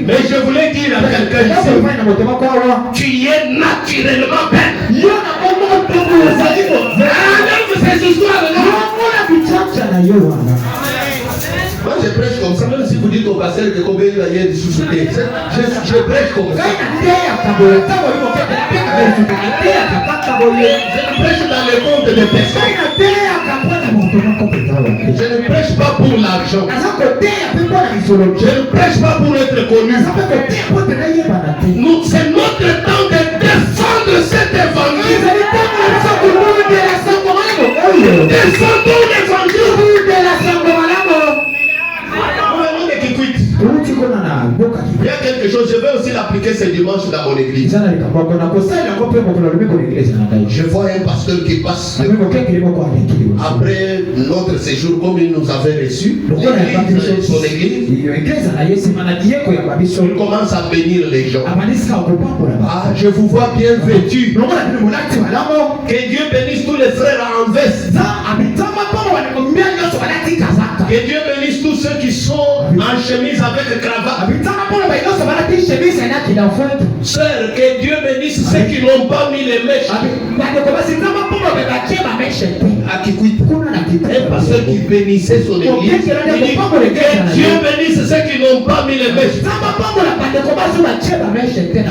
Mais je voulais dire à quelqu'un ici, tu es naturellement belle. Enlève ces histoires-là. Moi je prêche comme ça, même si vous dites au pasteur que combien il y a de sous-soutés. Je prêche comme ça. Je ne prêche dans le monde de personnes. Je ne prêche pas pour l'argent. Je ne prêche pas pour être connu. C'est notre temps de défendre cet évangile. Défendons l'évangile. Il y a quelque chose, je vais aussi l'appliquer ce dimanche dans mon église. Je vois un pasteur qui passe après notre séjour, comme il nous avait reçus, son église, il commence à bénir les gens. Ah, je vous vois bien vêtus. Que Dieu bénisse tous les frères en veste. Que Dieu bénisse tous ceux qui sont en chemise avec cravate. Sœur, que Dieu bénisse ceux qui n'ont pas mis les mèches. Un pasteur qui bénissait son église. Il dit que Dieu bénisse ceux qui n'ont pas mis les mèches.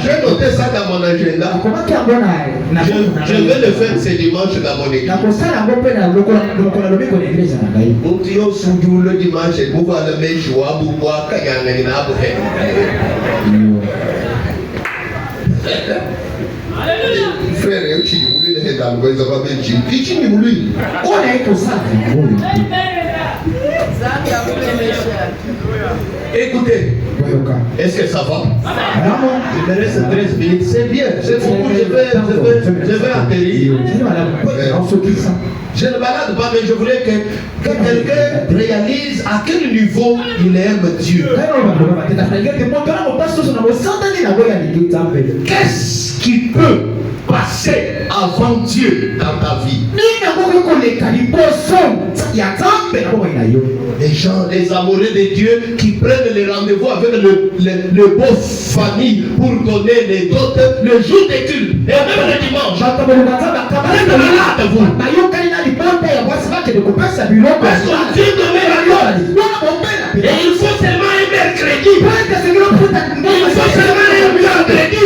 J'ai noté ça dans mon agenda. Je vais le faire ce dimanche dans mon église. Le dimanche, vous voyez le mèche ou à boire, quand il y a un arbre. Frère, tu dis, vous êtes dans le voisin, vous êtes dans le écoutez, est-ce que ça va? Il me reste 13 minutes, c'est bien, c'est beaucoup, je vais atterrir. Je ne balade pas, mais je voulais que quelqu'un réalise à quel niveau il aime Dieu. Qu'est-ce qui peut passer avant Dieu dans ta vie? Les gens, les amoureux de Dieu qui prennent les rendez-vous avec le beau famille pour donner les dots le jour des cultes et même le dimanche. Vous êtes malade, vous. Parce qu'on dit de et il faut seulement un mercredi. Il faut seulement un mercredi.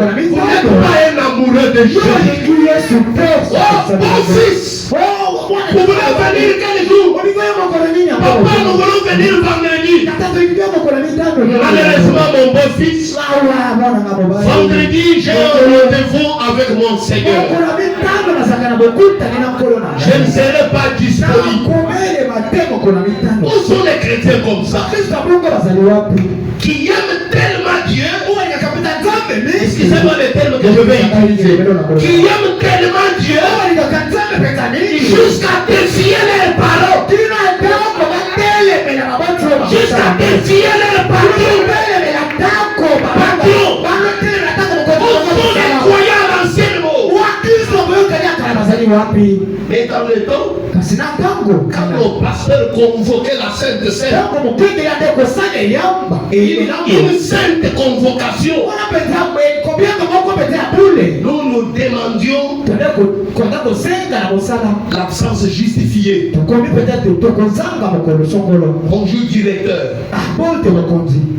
Vous n'êtes pas un amoureux de Dieu. Oh, mon fils, vous voulez venir quel jour? Papa, nous voulons venir vendredi. Malheureusement, mon beau-fils, vendredi, j'ai un rendez-vous avec mon Seigneur. Je ne serai pas disponible. Où sont les chrétiens comme ça? Qui aiment tellement Dieu. Excusez-moi le terme que je vais utiliser. Qui aiment tellement Dieu jusqu'à défier les paroles. Jusqu'à défier les paroles. Les croyants à l'ancien mot. Mais dans le temps, quand le pasteur convoquait la Sainte Seine, une sainte convocation, nous nous demandions l'absence justifiée. Bonjour directeur.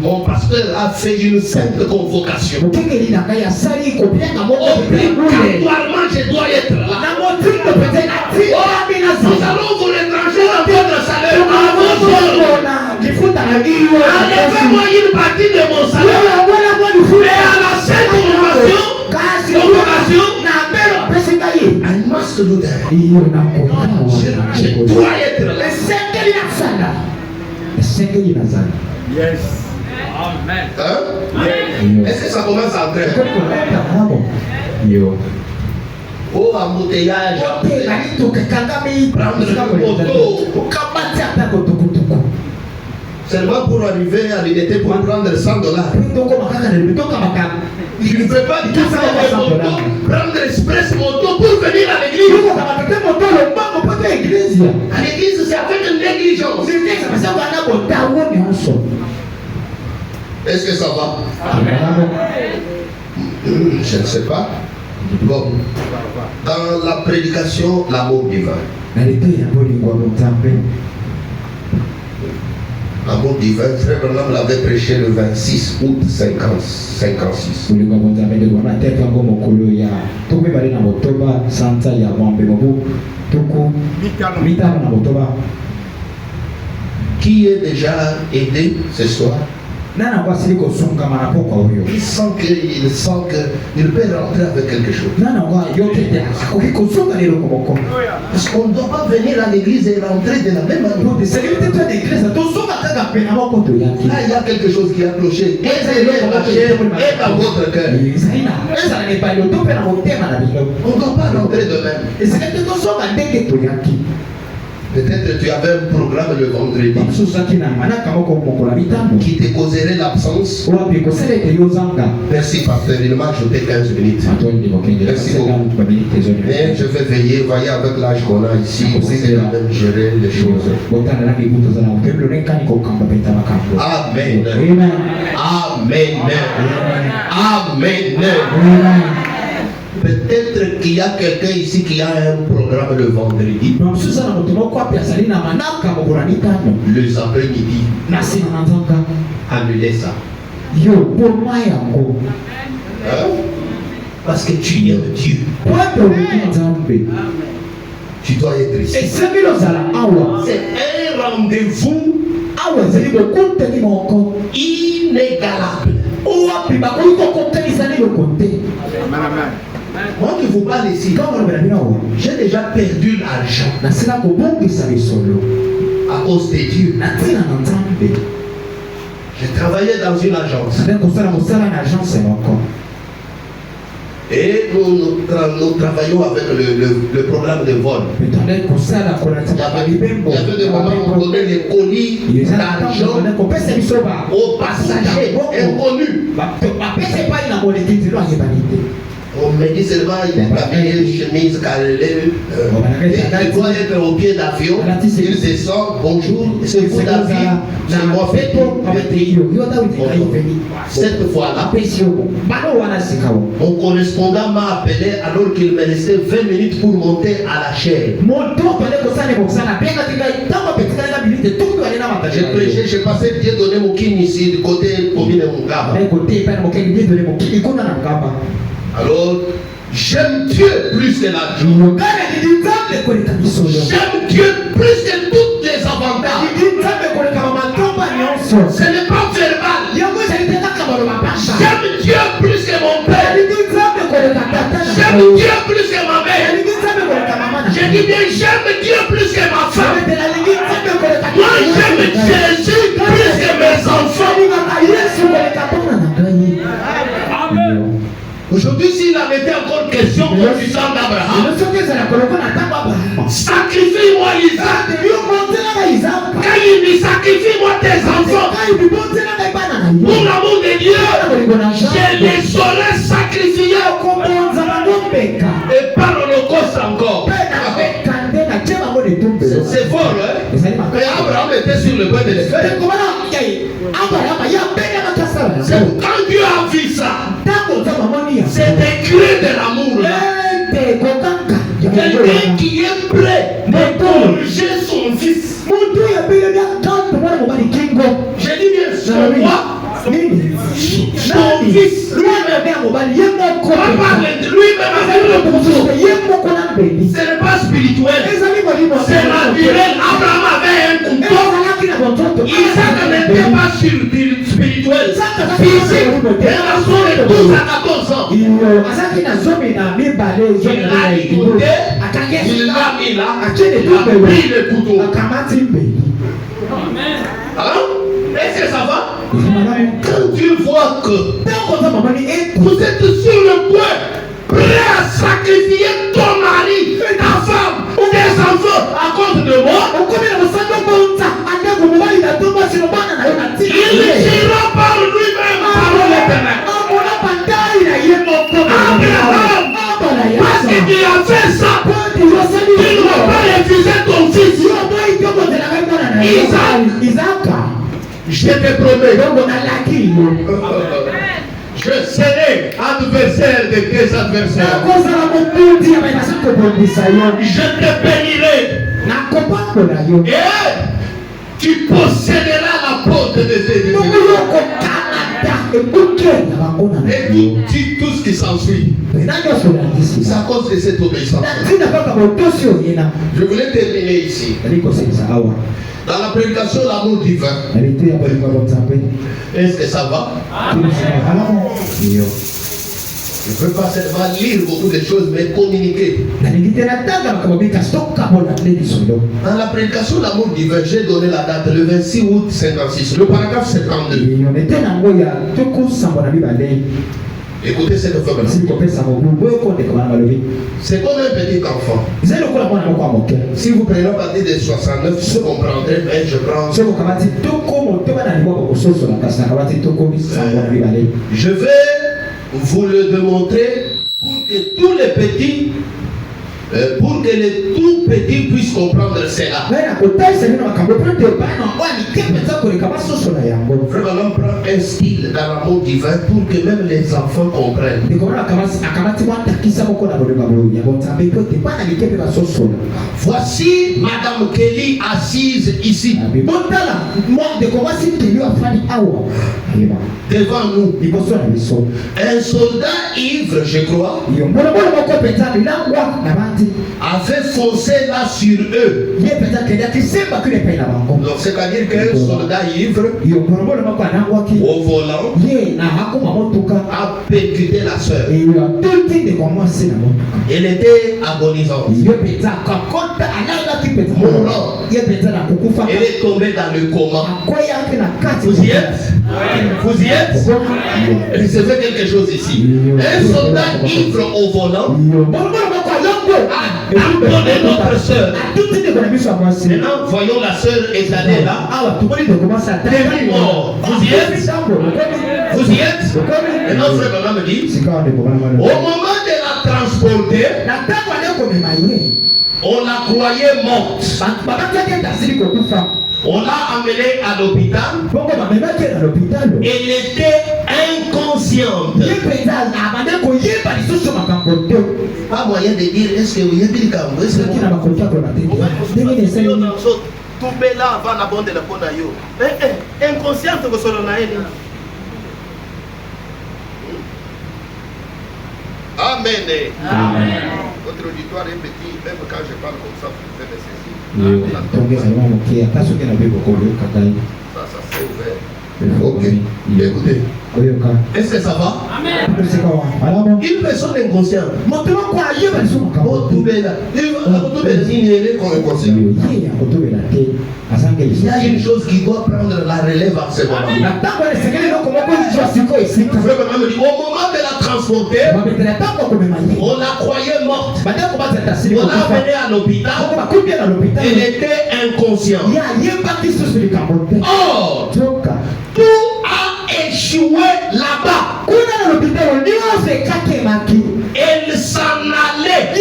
Mon pasteur a fait une sainte convocation. Obligatoirement, je dois être là. Nous allons vous retrancher dans votre salaire à vos ordres. Enlevez-moi une partie de mon salaire. Et à la sainte convocation, I must do that. Je dois être là. Yes. Amen. Hein? Est-ce que ça commence à entrer? Oh, embouteillage. Prendre le moto. Seulement pour arriver à l'unité pour prendre $100. Je ne peux pas tout faire moto, prendre express moto pour venir à l'église. À l'église, c'est avec une négligence. Est-ce que ça va? Je ne sais pas. Bon. Dans la prédication, l'amour divin. L'amour divin, Frère Branham l'avait prêché le 26 août 56. Qui est déjà aidé ce soir? Il sent qu'il peut rentrer avec quelque chose. Parce qu'on ne doit pas venir à l'église et rentrer de la même manière. Là, il y a quelque chose qui a cloché. Et dans la chair et dans votre cœur. On ne doit pas rentrer de même. Peut-être tu avais un programme le vendredi qui te causerait l'absence. Merci pasteur, il m'a ajouté 15 minutes. Merci beaucoup. Mais je vais veiller, voyez avec l'âge qu'on a ici, on sait quand même gérer les choses. Amen. Amen. Amen. Peut-être qu'il y a quelqu'un ici qui a un programme le vendredi. Le après-midi. Annulez ça. Hein? Parce que tu es un Dieu. Tu dois être ici. C'est un rendez-vous inégalable. Moi qui vous parle ici, j'ai déjà perdu l'argent à cause des dieux. J'ai travaillé dans une agence. Et nous travaillons avec le programme de vol. Il y avait des moments où on donnait des colis d'argent aux passagers inconnus. On me dit seulement il est habillé, chemise, calée. Il doit être au pied d'avion. Il descend, bonjour, c'est vous David, c'est moi Féto. Cette fois-là, mon correspondant m'a appelé alors qu'il me restait 20 minutes pour monter à la chaire. J'ai prêché, j'ai passé Dieu donner mon kin ici, du côté commune Mungaba. Alors, j'aime Dieu plus que l'argent. J'aime Dieu plus que tous les avantages. Ce n'est pas verbal. J'aime Dieu plus que mon père. J'aime Dieu plus que ma mère. Je dis bien, j'aime Dieu plus que ma femme. Moi, j'aime Jésus plus que mes enfants. Aujourd'hui, s'il avait été encore question du sang d'Abraham, sacrifie-moi Isaac. Quand il dit sacrifie-moi tes enfants, pour l'amour de Dieu, je les aurais sacrifiés et par l'Holocauste encore. C'est fort, hein? Mais Abraham était sur le point de le faire. Quand Dieu a vu ça, c'est des cris de l'amour. Quelqu'un qui est prêt de corriger son fils. Je dis bien son roi, son fils, lui-même ce n'est pas spirituel, c'est naturel. Abraham avait un couteau. Isaac n'était pas spirituel, physique. Et la soeur de 12 à 14 ans. Il l'a écouté, il l'a mis là, il a pris le couteau. Hein? Est-ce que ça va? Quand tu vois que vous êtes sur le point, prêt à sacrifier ton mari, ta femme, tes enfants à cause de moi, il ira par lui-même, par l'éternel. Abraham, parce que tu as fait ça, tu ne vas pas refuser ton fils. Isaac, je te promets, je serai adversaire de tes adversaires. Je te bénirai. Et tu posséderas la porte de tes ennemis. Et tout ce qui s'ensuit. C'est à cause de cette obéissance. Je voulais terminer ici. Dans la prédication, l'amour divin. Est-ce que ça va? Je ne veux pas seulement lire beaucoup de choses, mais communiquer. Dans la prédication de l'amour divin, j'ai donné la date, le 26 août 56, le paragraphe 72. Écoutez cette femme-là. C'est comme un petit enfant. Si vous prenez à partir de 69, je comprendrai, mais je prends. Je vais vous le démontrer pour que tous les petits, pour que les tout petits puissent comprendre cela. Vraiment, l'homme prend un style dans l'amour divin pour que même les enfants comprennent. Voici Madame Kelly assise ici. Devant nous. Un soldat ivre, je crois, avait foncé là sur eux. Donc c'est-à-dire qu'un soldat ivre au volant a percuté la soeur. Elle était agonisante. Mourant. Elle est tombée dans le coma. Vous y êtes? Vous y êtes? Recevez quelque chose ici. Un soldat ivre au volant a abandonné notre soeur. Maintenant, voyons la soeur étalée là. Mort. Vous y êtes? Vous y êtes? Maintenant, frère Baba me dit, au moment de la transporter, on la croyait morte. On l'a amenée à l'hôpital. Elle était inconsciente. Pas moyen de dire est-ce que vous êtes inconsciente. Amen. Votre auditoire est petit, même quand je parle comme ça, vous pouvez me saisir. Ça s'est ouvert. Ok, écoutez. Est-ce que ça va? Amen. Une personne inconsciente. Il y a une chose qui doit prendre la relève à ce moment. Au moment de la transporter, on la croyait morte. On l'a amenée à l'hôpital. Elle était inconsciente. Or, tout a échoué là-bas. Elle s'en allait.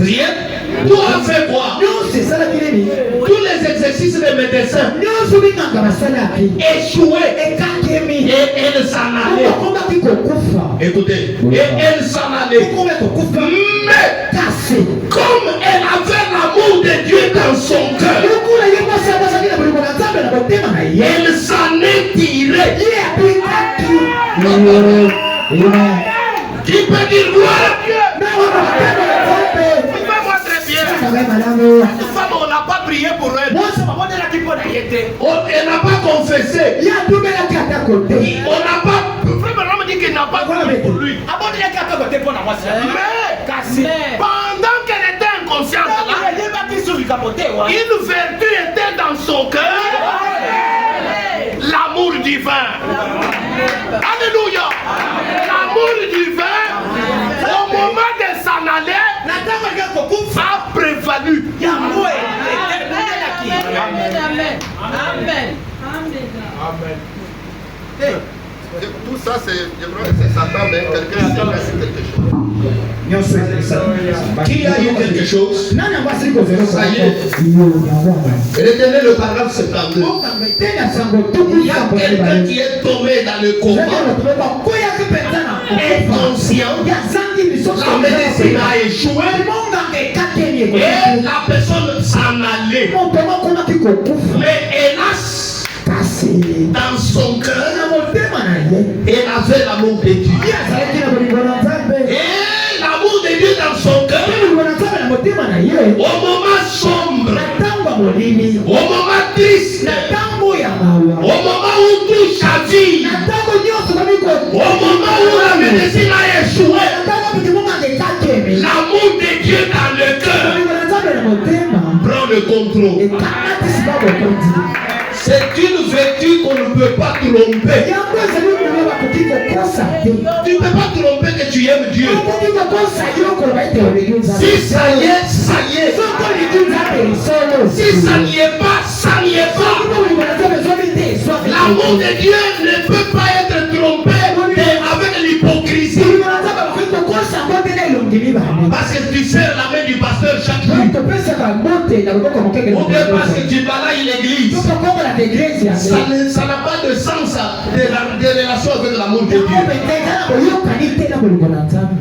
Rien. Tout a fait quoi? Tous les exercices de médecins échoué. Et elle s'en allait. Écoutez, et elle s'en allait. Mais comme elle avait l'amour de Dieu dans son cœur, elle s'en est tirée. Qui peut dire gloire à Dieu? Cette femme, on n'a pas prié pour elle. Elle n'a pas confessé. On n'a pas. Frère me dit qu'il n'a pas prié pour lui. Mais pendant qu'elle était inconsciente, une vertu était dans son cœur. L'amour divin. Alléluia. L'amour divin, au moment de s'en aller, a prévalu. Amen. Tout ça, c'est Satan, mais quelqu'un a déjà eu quelque chose. Qui a eu quelque chose? Ça y est. Retenez le paragraphe 72. Il y a quelqu'un qui est tombé dans le coma. Inconscient. La médecine a échoué. Et la personne s'en allait. Mais hélas, dans son cœur, elle avait l'amour de Dieu. Et l'amour de Dieu dans son cœur, au moment sombre, au moment triste, au moment où tout chavire, au moment où la le contrôle. C'est une vertu qu'on ne peut pas tromper. Tu ne peux pas tromper que tu aimes Dieu. Si ça y est, ça y est. Si ça n'y est pas, ça n'y est pas. L'amour de Dieu ne peut pas être trompé avec l'hypocrisie. Parce que tu serres la main du pasteur chaque jour. Ou bien parce que tu balayes l'église. Ça n'a pas de sens de relation avec l'amour de Dieu.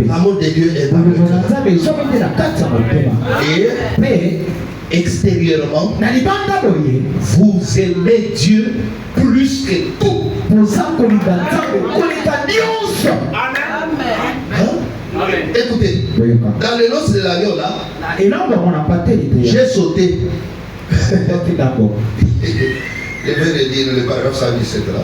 L'amour de Dieu est dans le cœur. Et extérieurement, vous aimez Dieu plus que tout. Écoutez, dans les noces de l'agneau là, j'ai sauté. Je vais le dire, le paragraphe 117 là.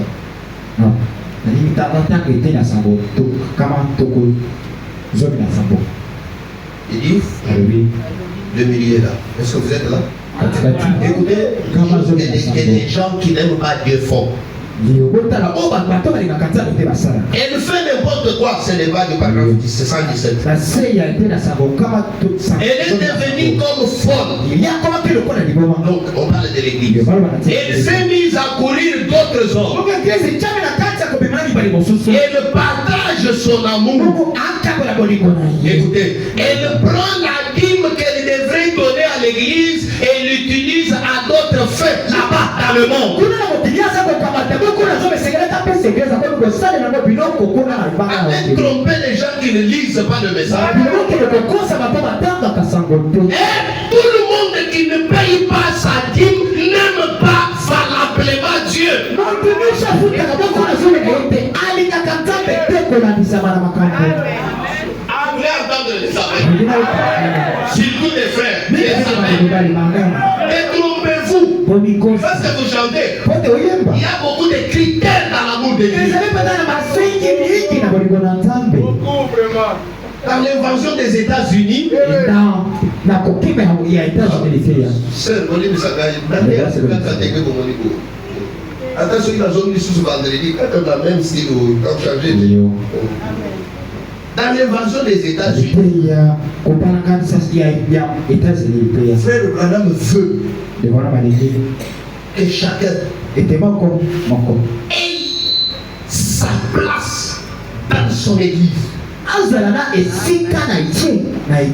Il dit, le milieu là. Est-ce que vous êtes là? Écoutez, il y a des gens qui n'aiment pas Dieu fort. Elle fait n'importe quoi, c'est le bas du paragraphe 117. Elle est devenue comme folle. Donc on parle de l'église. Elle s'est mise à courir d'autres hommes. Elle partage son amour. Écoutez, elle prend la dîme qu'elle devrait donner à l'église et l'utilise à d'autres fêtes là-bas dans le monde. Avec tromper les gens qui ne lisent pas le message. Et tout le monde qui ne paye pas sa dîme n'aime pas valablement Dieu. Vous voulez entendre les amis? Surtout les frères. Détrompez-vous. Parce que vous chantez. Il y a beaucoup de critères dans l'amour de Dieu. Dans l'invention des États-Unis, attention, il a zone sous vendredi, quand on a même style, quand changer. Dans l'invention des États-Unis, frère Branham veut que chacun ait sa place dans son église. Frère,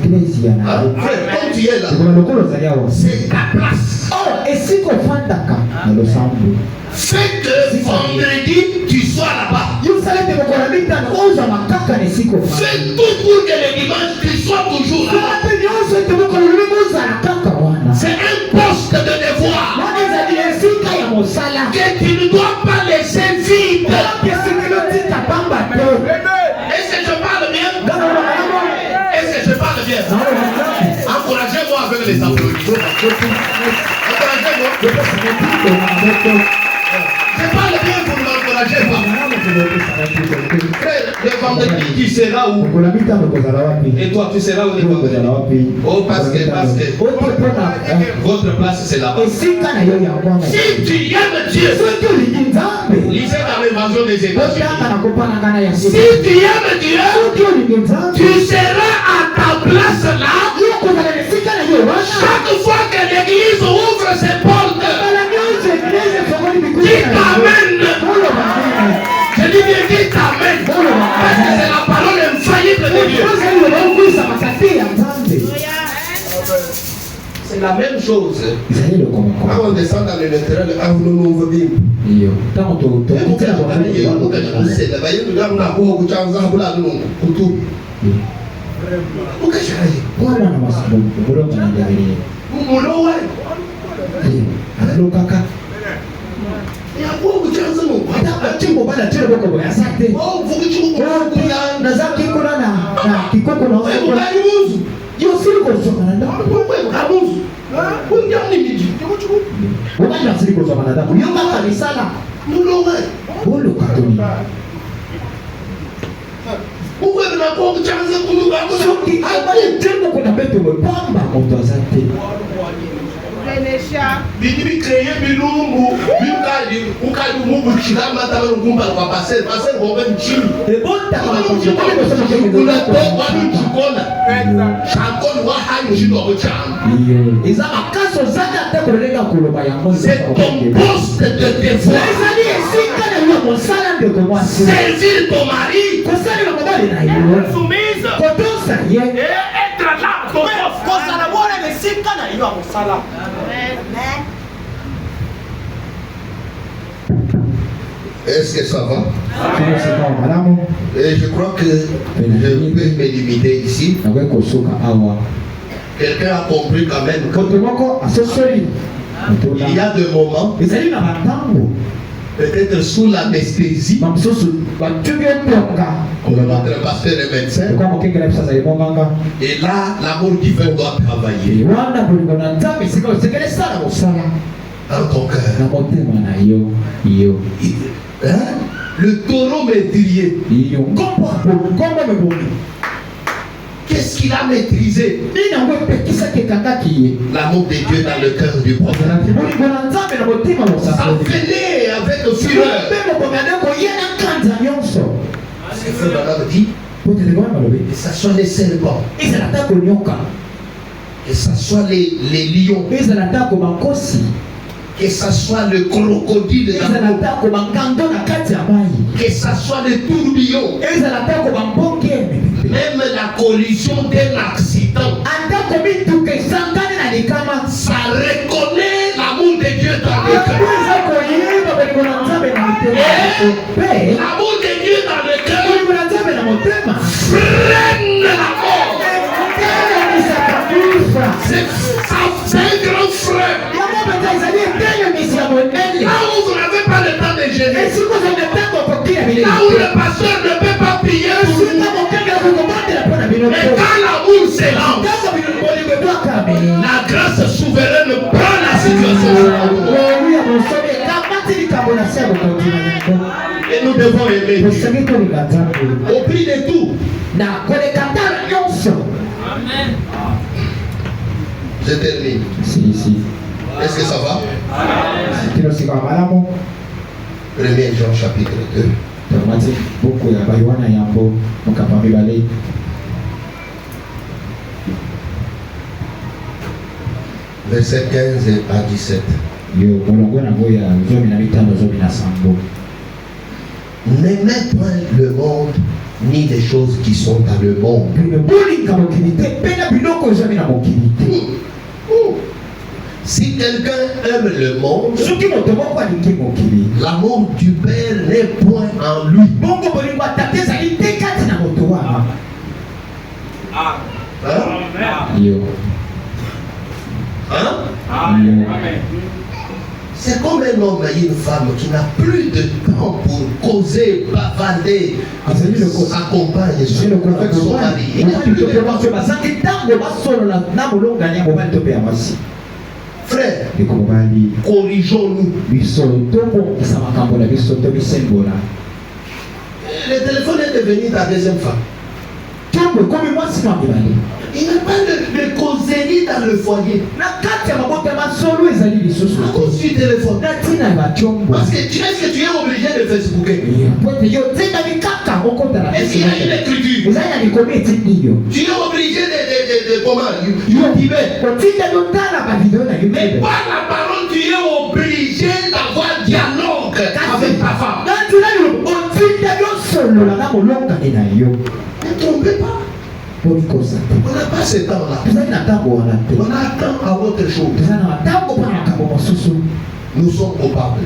comme tu es là, c'est ta place. Fais que vendredi tu sois là-bas. Fais tout pour que le dimanche tu sois toujours là-bas. C'est un poste de devoir que tu ne dois pas laisser vide. Est-ce que je parle bien? Est-ce que je parle bien? Encouragez-moi avec les applaudissements. Encouragez-moi. Je parle bien pour m'encourager. Frère, le vendredi, tu seras où? Et toi, tu seras où le vendredi? Oh, parce que votre place, c'est là-bas. Si tu aimes Dieu, lisez dans l'évasion des États-Unis. Si tu aimes Dieu, tu seras à ta place là. Chaque fois que l'église ouvre ses portes, dis Amen. Je dis bien dis Amen. Parce que c'est la parole infaillible de Dieu. C'est la même chose. Quand on descend dans le naturel, nous veut bien. Bibi créer bilumbu, ukali mubu chilama tawe ngumba kwa passer ngombe nchini. Kuna toka nchikona. Chankoni wa hayo shindo kuchanga. Iza makaso zaka takulenga kuloba ya Mungu. C'est ton poste de devoir. Servir ton mari. Soumise. Être là. Est-ce que ça va? Et je crois que je peux me limiter ici. Quelqu'un a compris quand même qu'il y a des moments, peut-être sous l'anesthésie, notre pasteur est médecin, et là, l'amour divin doit travailler dans ton cœur. Le taureau métrier, qu'est-ce qu'il a maîtrisé? L'amour de Dieu dans le cœur du prophète. Ça venait avec fureur. Parce que Frère Branham dit, que ce soit les serpents, que ce soit les lions, que ce soit le crocodile, que ce soit le tourbillon, même la collision d'un accident, ça reconnaît l'amour de Dieu dans le cœur. L'amour de Dieu dans le cœur freine la mort. C'est un grand frère. Là où vous n'avez pas le temps de gêner, là où le pasteur ne peut pas prier pour vous, mais quand l'amour s'élance, la grâce souveraine prend la situation. Et nous devons aimer Dieu. Au prix de tout. Amen. Je termine. Est-ce que ça va? 1 Jean chapitre 2. Verset 15 à 17. N'aimez point le monde ni les choses qui sont dans le monde. Si quelqu'un aime le monde, l'amour du Père n'est point en lui. C'est comme un homme et une femme qui n'a plus de temps pour causer, bavarder, s'accompagner avec son mari. Il n'a plus de temps. Frère, corrigeons-nous. Le téléphone est devenu ta deuxième femme. Il n'y a pas de causerie dans le foyer. À cause du téléphone. Parce que est-ce que tu es obligé de Facebooker? Est-ce qu'il y a une écriture? Tu es obligé de comment? YouTube. Mais par la parole, tu es obligé d'avoir dialogue avec ta femme. Ne trompez pas. On n'a pas ce temps-là. On attend à autre chose. Nous sommes coupables.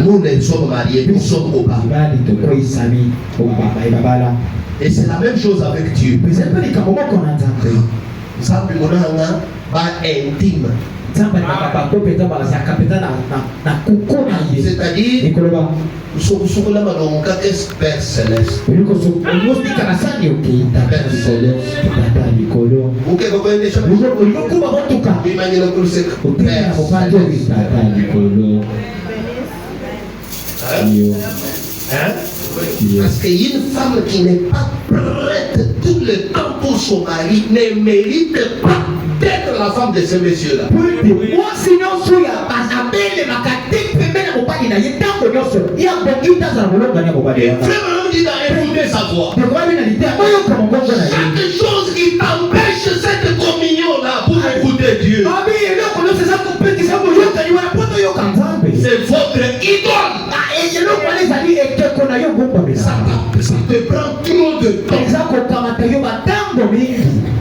Nous les sommes mariés, nous sommes coupables. Et c'est la même chose avec Dieu. Intime. C'est-à-dire, nous sommes là dans Père Céleste. Parce qu'une femme qui n'est pas prête tout le temps pour son mari ne mérite pas d'être être la femme de ces messieurs-là. Frère Branham dit d'écouter sa voix. Chaque chose qui t'empêche cette communion-là pour écouter Dieu, c'est votre idole. Ça te prend trop de temps.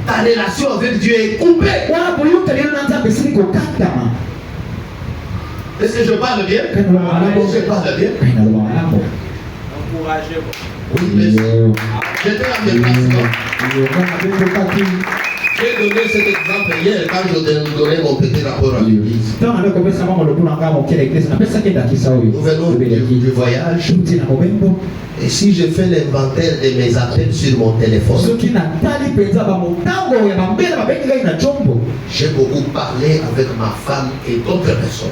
Ta relation avec Dieu est coupée. Est-ce que je parle bien? Je parle bien. Encouragez-vous. Oui, merci. J'étais à mes placements. J'ai donné cet exemple hier quand je donnais mon petit rapport à l'église. Nous venons du voyage. Et si je fais l'inventaire de mes appels sur mon téléphone, j'ai beaucoup parlé avec ma femme et d'autres personnes.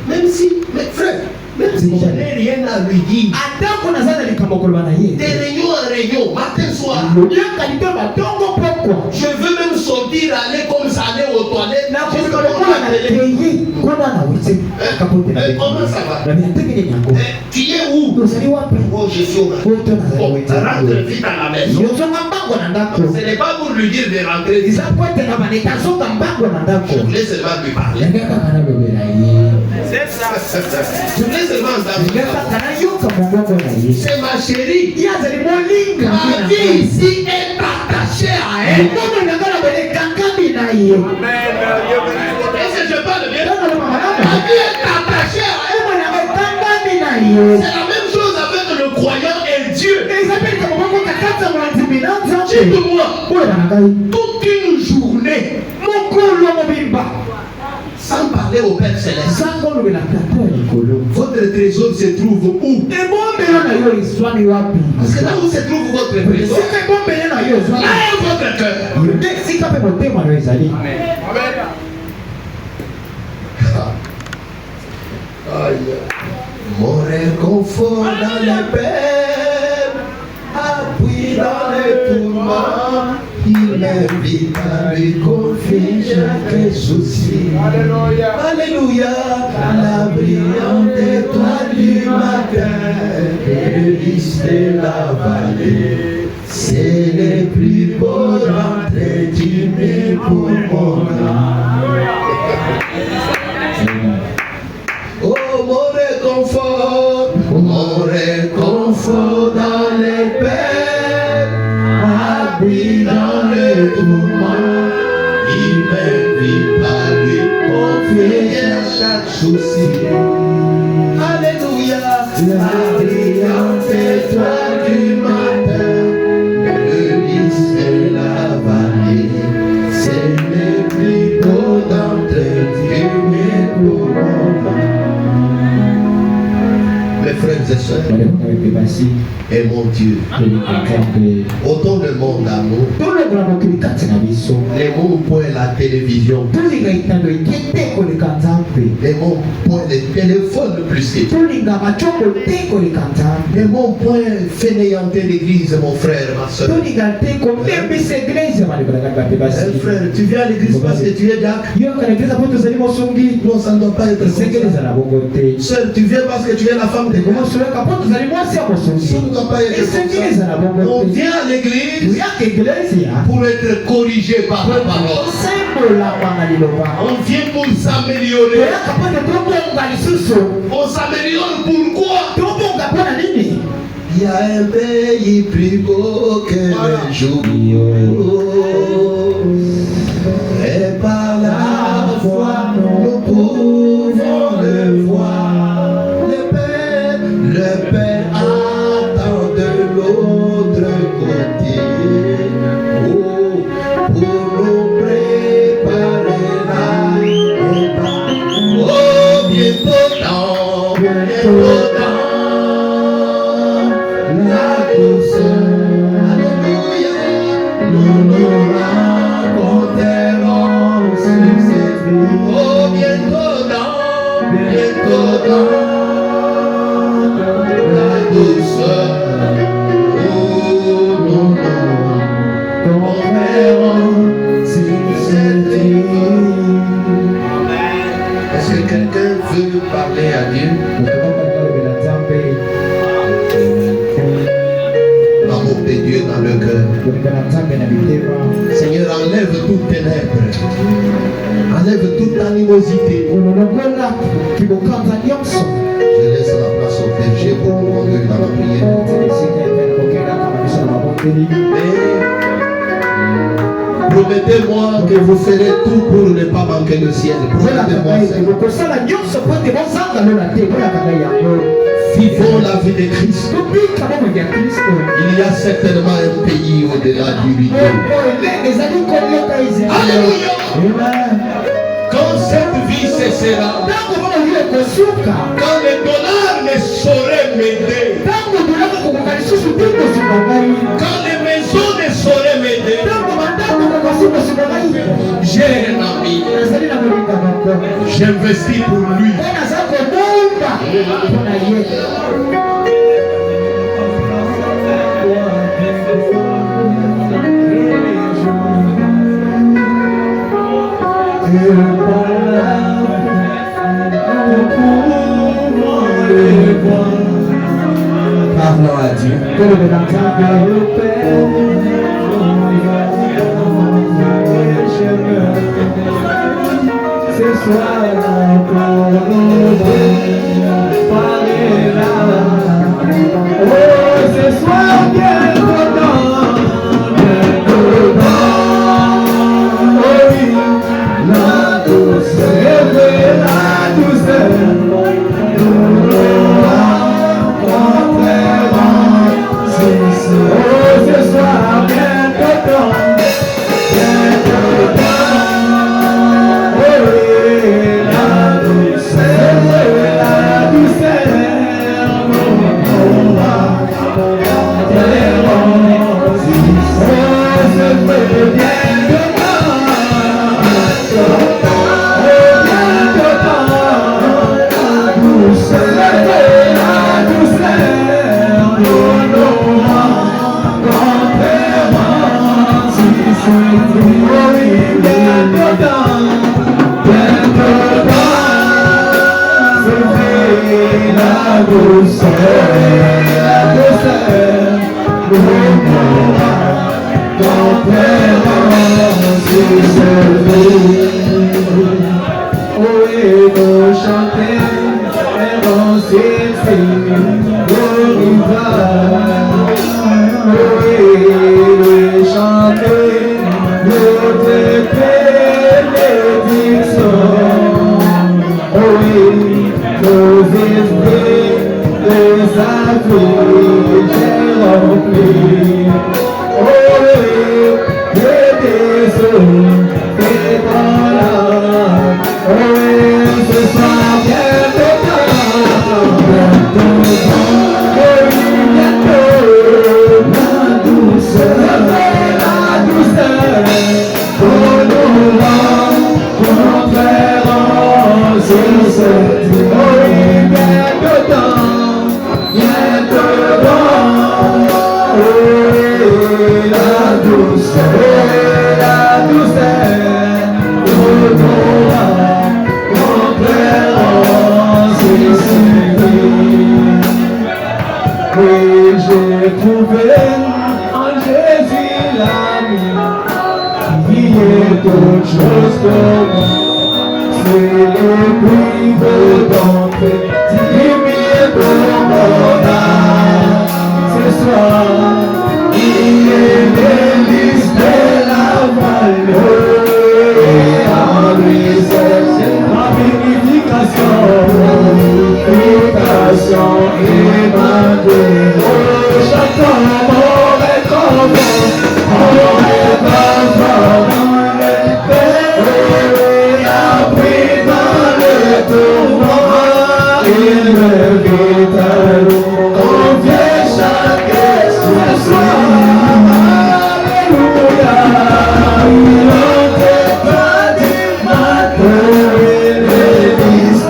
Même si, mes frères, même si je n'ai rien à lui dire, de réunion en réunion, matin, soir, je veux même sortir, aller comme ça, aller aux toilettes. Comment ça va? Tu es où? Oh, je suis au matin. Rentre vite à la maison. Ce n'est pas pour lui dire de rentrer vite. Je voulais seulement lui parler. C'est ça. Je voulais seulement entendre. C'est ma chérie. Ma vie ici est attachée à elle. Amen. Est-ce que je parle bien? Ma vie est attachée à elle. C'est la même chose avec le croyant et Dieu. Dites-moi, toute une journée, sans parler au Père Céleste, votre trésor se trouve où? Parce que là où se trouve votre trésor, là est votre cœur. Mon réconfort dans les peines, appui dans les tourments, il m'invite à lui confier chaque souci. Alléluia, alléluia, la brillante étoile du matin, le lys de la vallée, c'est le plus beau rentrée du mai pour mon âme. Oh, mon réconfort dans les peines, abri dans les tourments, il m'invite à lui confier chaque souci. Alléluia, la brillante étoile du matin, le lys de la vallée, c'est le plus beau d'entre Dieu pour mon âme. Mes frères et sœurs, et mon Dieu, autant le monde d'amour, les mots point la télévision, les mots point le téléphone plus que tout, les mots point fainéanter l'église, mon frère, ma soeur. Frère, tu viens à l'église parce que tu es diacre. Non, ça ne doit pas être comme ça. Sœur, tu viens parce que tu es la femme de Dieu. Ça ne doit pas être comme ça. On vient à l'église pour être corrigé par la parole. On vient pour s'améliorer. On s'améliore pourquoi? Il y a un pays plus beau que le jour. Et par la foi, nous pouvons le voir. Le Père attend de l'autre côté. Oh, pour nous préparer la départ. Oh, bientôt dans la course. Alléluia, nous nous rencontrerons sur cette vie. Oh, bientôt dans la douceur. Oh, nous nous parler à Dieu. L'amour de Dieu dans le cœur. Seigneur, enlève toute ténèbres. Enlève toute animosité. Je laisse la place au berger pour nous conduire dans la prière. Promettez-moi que vous ferez tout pour ne pas manquer le ciel. Promettez-moi ça. Vivons la vie de Christ. Il y a certainement un pays au-delà du rideau. Alléluia. Quand cette vie cessera, quand les dollars ne sauraient m'aider, quand les maisons ne sauraient m'aider, j'ai un ami, j'investis pour lui. Parlons à Dieu. Ce soir ce soir bien content, la douceur, ce soir bien content,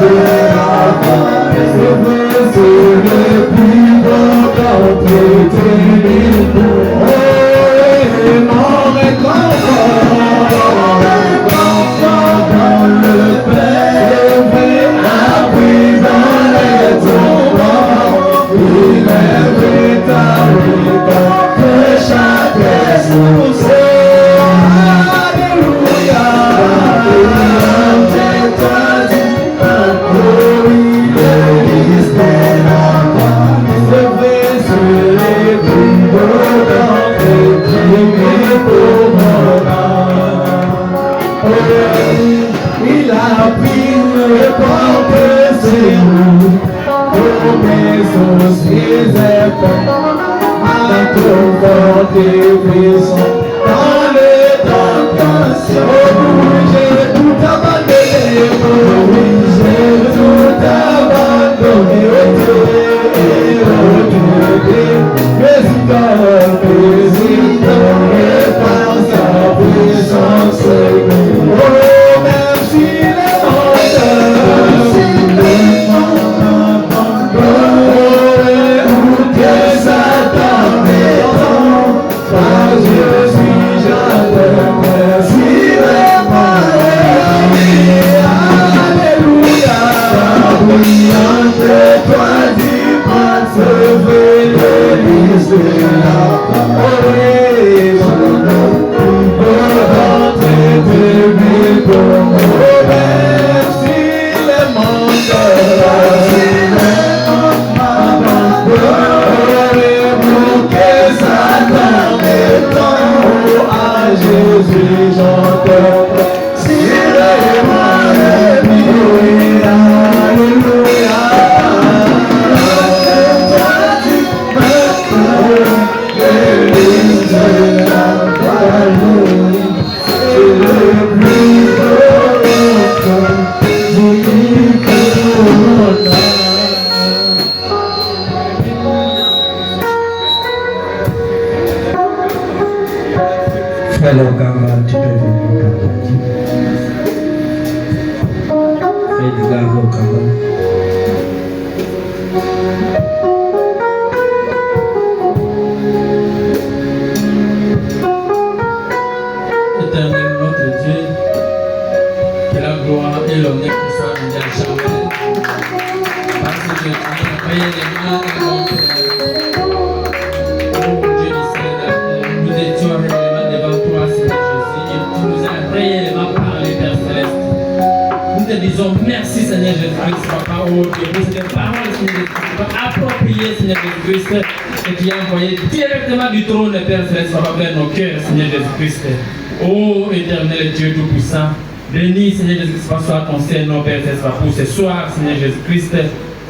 Alléluia. Oh éternel Dieu Tout-Puissant, béni Seigneur Jésus-Christ, soit ton Seigneur, Père Céleste, pour ce soir, Seigneur Jésus-Christ.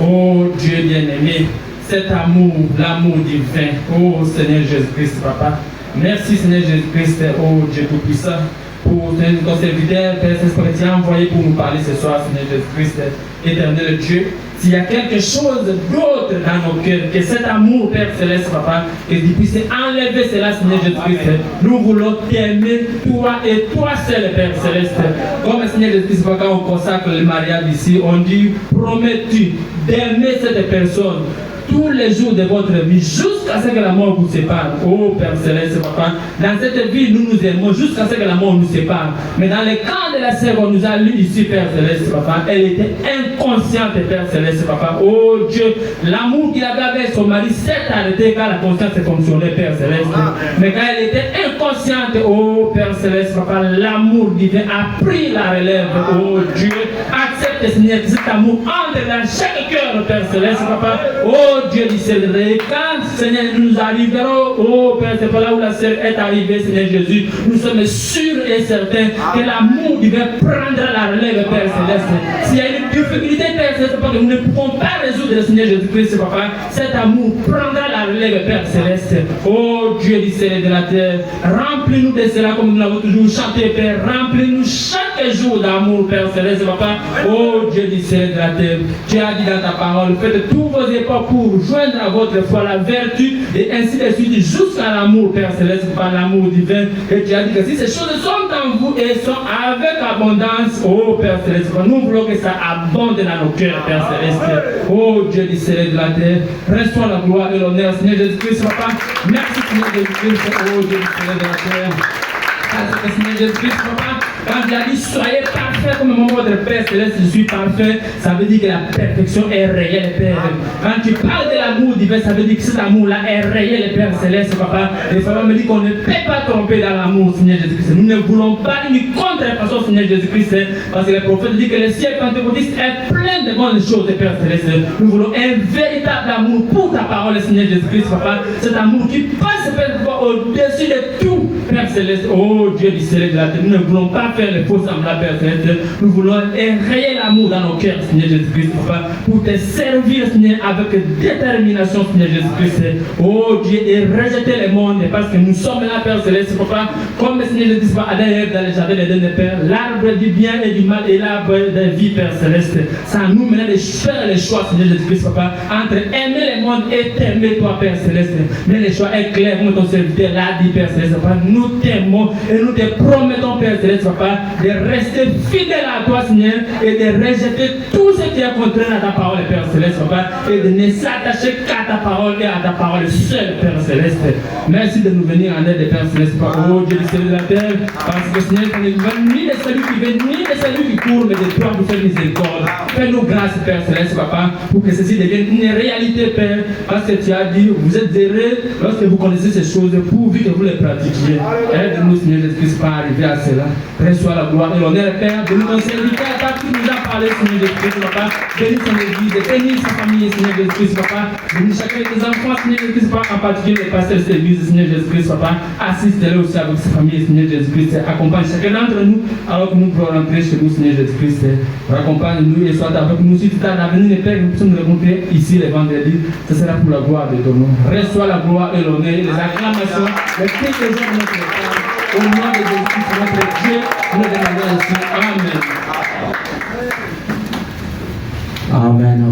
Oh Dieu bien-aimé, cet amour, l'amour divin, oh Seigneur Jésus-Christ, Papa. Merci Seigneur Jésus-Christ, oh Dieu Tout-Puissant, pour ton serviteur, Père Céleste, que tu as envoyé pour nous parler ce soir, Seigneur Jésus-Christ, éternel Dieu. S'il y a quelque chose d'autre dans nos cœurs que cet amour, Père Céleste, Papa, que tu puisses enlever cela, Seigneur Jésus-Christ. Nous voulons t'aimer, toi et toi seul, Père Céleste. Comme Seigneur Jésus-Christ, quand on consacre le mariage ici, on dit, promets-tu d'aimer cette personne tous les jours de votre vie, jusqu'à ce que la mort vous sépare. Oh Père Céleste, Papa, dans cette vie, nous nous aimons jusqu'à ce que la mort nous sépare. Mais dans le cas de la sœur, on nous a lu ici, Père Céleste, Papa, elle était inconsciente, Père Céleste, Papa. Oh Dieu, l'amour qu'il avait avec son mari s'est arrêté quand la conscience fonctionnait, Père Céleste. Mais quand elle était inconsciente, oh Père Céleste, Papa, l'amour divin a pris la relève. Oh Dieu, accepte, Seigneur, cet amour entre dans chaque cœur, Père Céleste, Papa. Oh Dieu du ciel, quand Seigneur nous arriverons, oh Père, c'est pas là où la sœur est arrivée, Seigneur Jésus, nous sommes sûrs et certains que l'amour divin prendra la relève, Père Céleste. S'il y a une difficulté, Père Céleste, que nous ne pouvons pas résoudre, Seigneur Jésus-Christ, Papa, cet amour prendra la relève, Père Céleste. Oh Dieu du ciel et de la terre, remplis-nous de cela comme nous l'avons toujours chanté, Père, remplis-nous chaque jour d'amour, Père Céleste, Papa. Oh Dieu du ciel et de la terre, tu as dit dans ta parole, faites tous vos efforts pour joindre à votre foi la vertu et ainsi de suite jusqu'à l'amour, Père Céleste, par l'amour divin. Et tu as dit que si ces choses sont en vous et sont avec abondance, oh Père Céleste, nous voulons que ça abonde dans nos cœurs, Père Céleste. Oh Dieu du ciel et de la terre, reçois la gloire et l'honneur, Seigneur Jésus-Christ, Papa. Merci Seigneur Jésus-Christ, oh Dieu du ciel et de la terre. Parce que Seigneur Jésus-Christ, Papa, quand il a dit soyez parfait comme mon votre Père Céleste, je suis parfait, ça veut dire que la perfection est réelle, Père. Quand tu parles de l'amour divin, ça veut dire que cet amour-là est réel, Père Céleste, Papa. Et ça me dit qu'on ne peut pas tromper dans l'amour, Seigneur Jésus-Christ. Nous ne voulons pas une contrefaçon, Seigneur Jésus-Christ, parce que le prophète dit que le ciel pentecôtiste est plein de bonnes choses, Père Céleste. Nous voulons un véritable amour pour ta parole, Seigneur Jésus-Christ, Papa. Cet amour qui passe, Père, au-dessus de tout. Père Céleste, oh Dieu du ciel et de la terre, nous ne voulons pas faire les faux semblants, Père Céleste. Nous voulons érayer l'amour dans nos cœurs, Seigneur Jésus-Christ, Papa, pour te servir, Seigneur, avec détermination, Seigneur Jésus-Christ. Oh Dieu, et rejeter le monde, parce que nous sommes là, Père Céleste, Papa, comme le Seigneur Jésus-Christ, Adam et Ève dans le jardin d'Éden, Père, l'arbre du bien et du mal et l'arbre de la vie, Père Céleste. Ça nous mène de faire les choix, Seigneur Jésus-Christ, Papa, entre aimer le monde et t'aimer, toi, Père Céleste. Mais le choix est clair, moi, ton serviteur l'a dit, Père Céleste, Papa, nous t'aimons et nous te promettons, Père Céleste, Papa, de rester fidèle à toi, Seigneur, et de rejeter tout ce qui est contraire à ta parole, Père Céleste, Papa, et de ne s'attacher qu'à ta parole et à ta parole seule, Père Céleste. Merci de nous venir en aide, Père Céleste, Papa, oh Dieu du ciel et de la terre, parce que Seigneur, tu ne veux ni de celui qui vient, ni de celui qui court, mais de toi pour faire miséricorde. Fais-nous grâce, Père Céleste, Papa, pour que ceci devienne une réalité, Père, parce que tu as dit, vous êtes heureux lorsque vous connaissez ces choses, pourvu que vous les pratiquiez. Aide-nous, Seigneur Jésus-Christ, pas arriver à cela. Reçois la gloire et l'honneur, Père, de nous serviteur, Papa, qui nous a parlé, Seigneur Jésus-Christ, Papa, bénis son église, bénis sa famille, Seigneur Jésus-Christ, Papa, bénis chacun des enfants, Seigneur Jésus-Christ, Papa, en particulier les pasteurs de cette église, Seigneur Jésus-Christ, Papa, assiste-les aussi avec sa famille, Seigneur Jésus-Christ, accompagne chacun d'entre nous, alors que nous pouvons rentrer chez nous, Seigneur Jésus-Christ, accompagne-nous et sois avec nous. Si tu t'as d'avenir, Père, nous puissions nous rencontrer ici les vendredis, ce sera pour la gloire de ton nom. Reçois la gloire et l'honneur, les acclamations, les quelques jours de notre Père, au nom de Jésus-Christ, notre Dieu, nous demandons ainsi. Amen. Amen.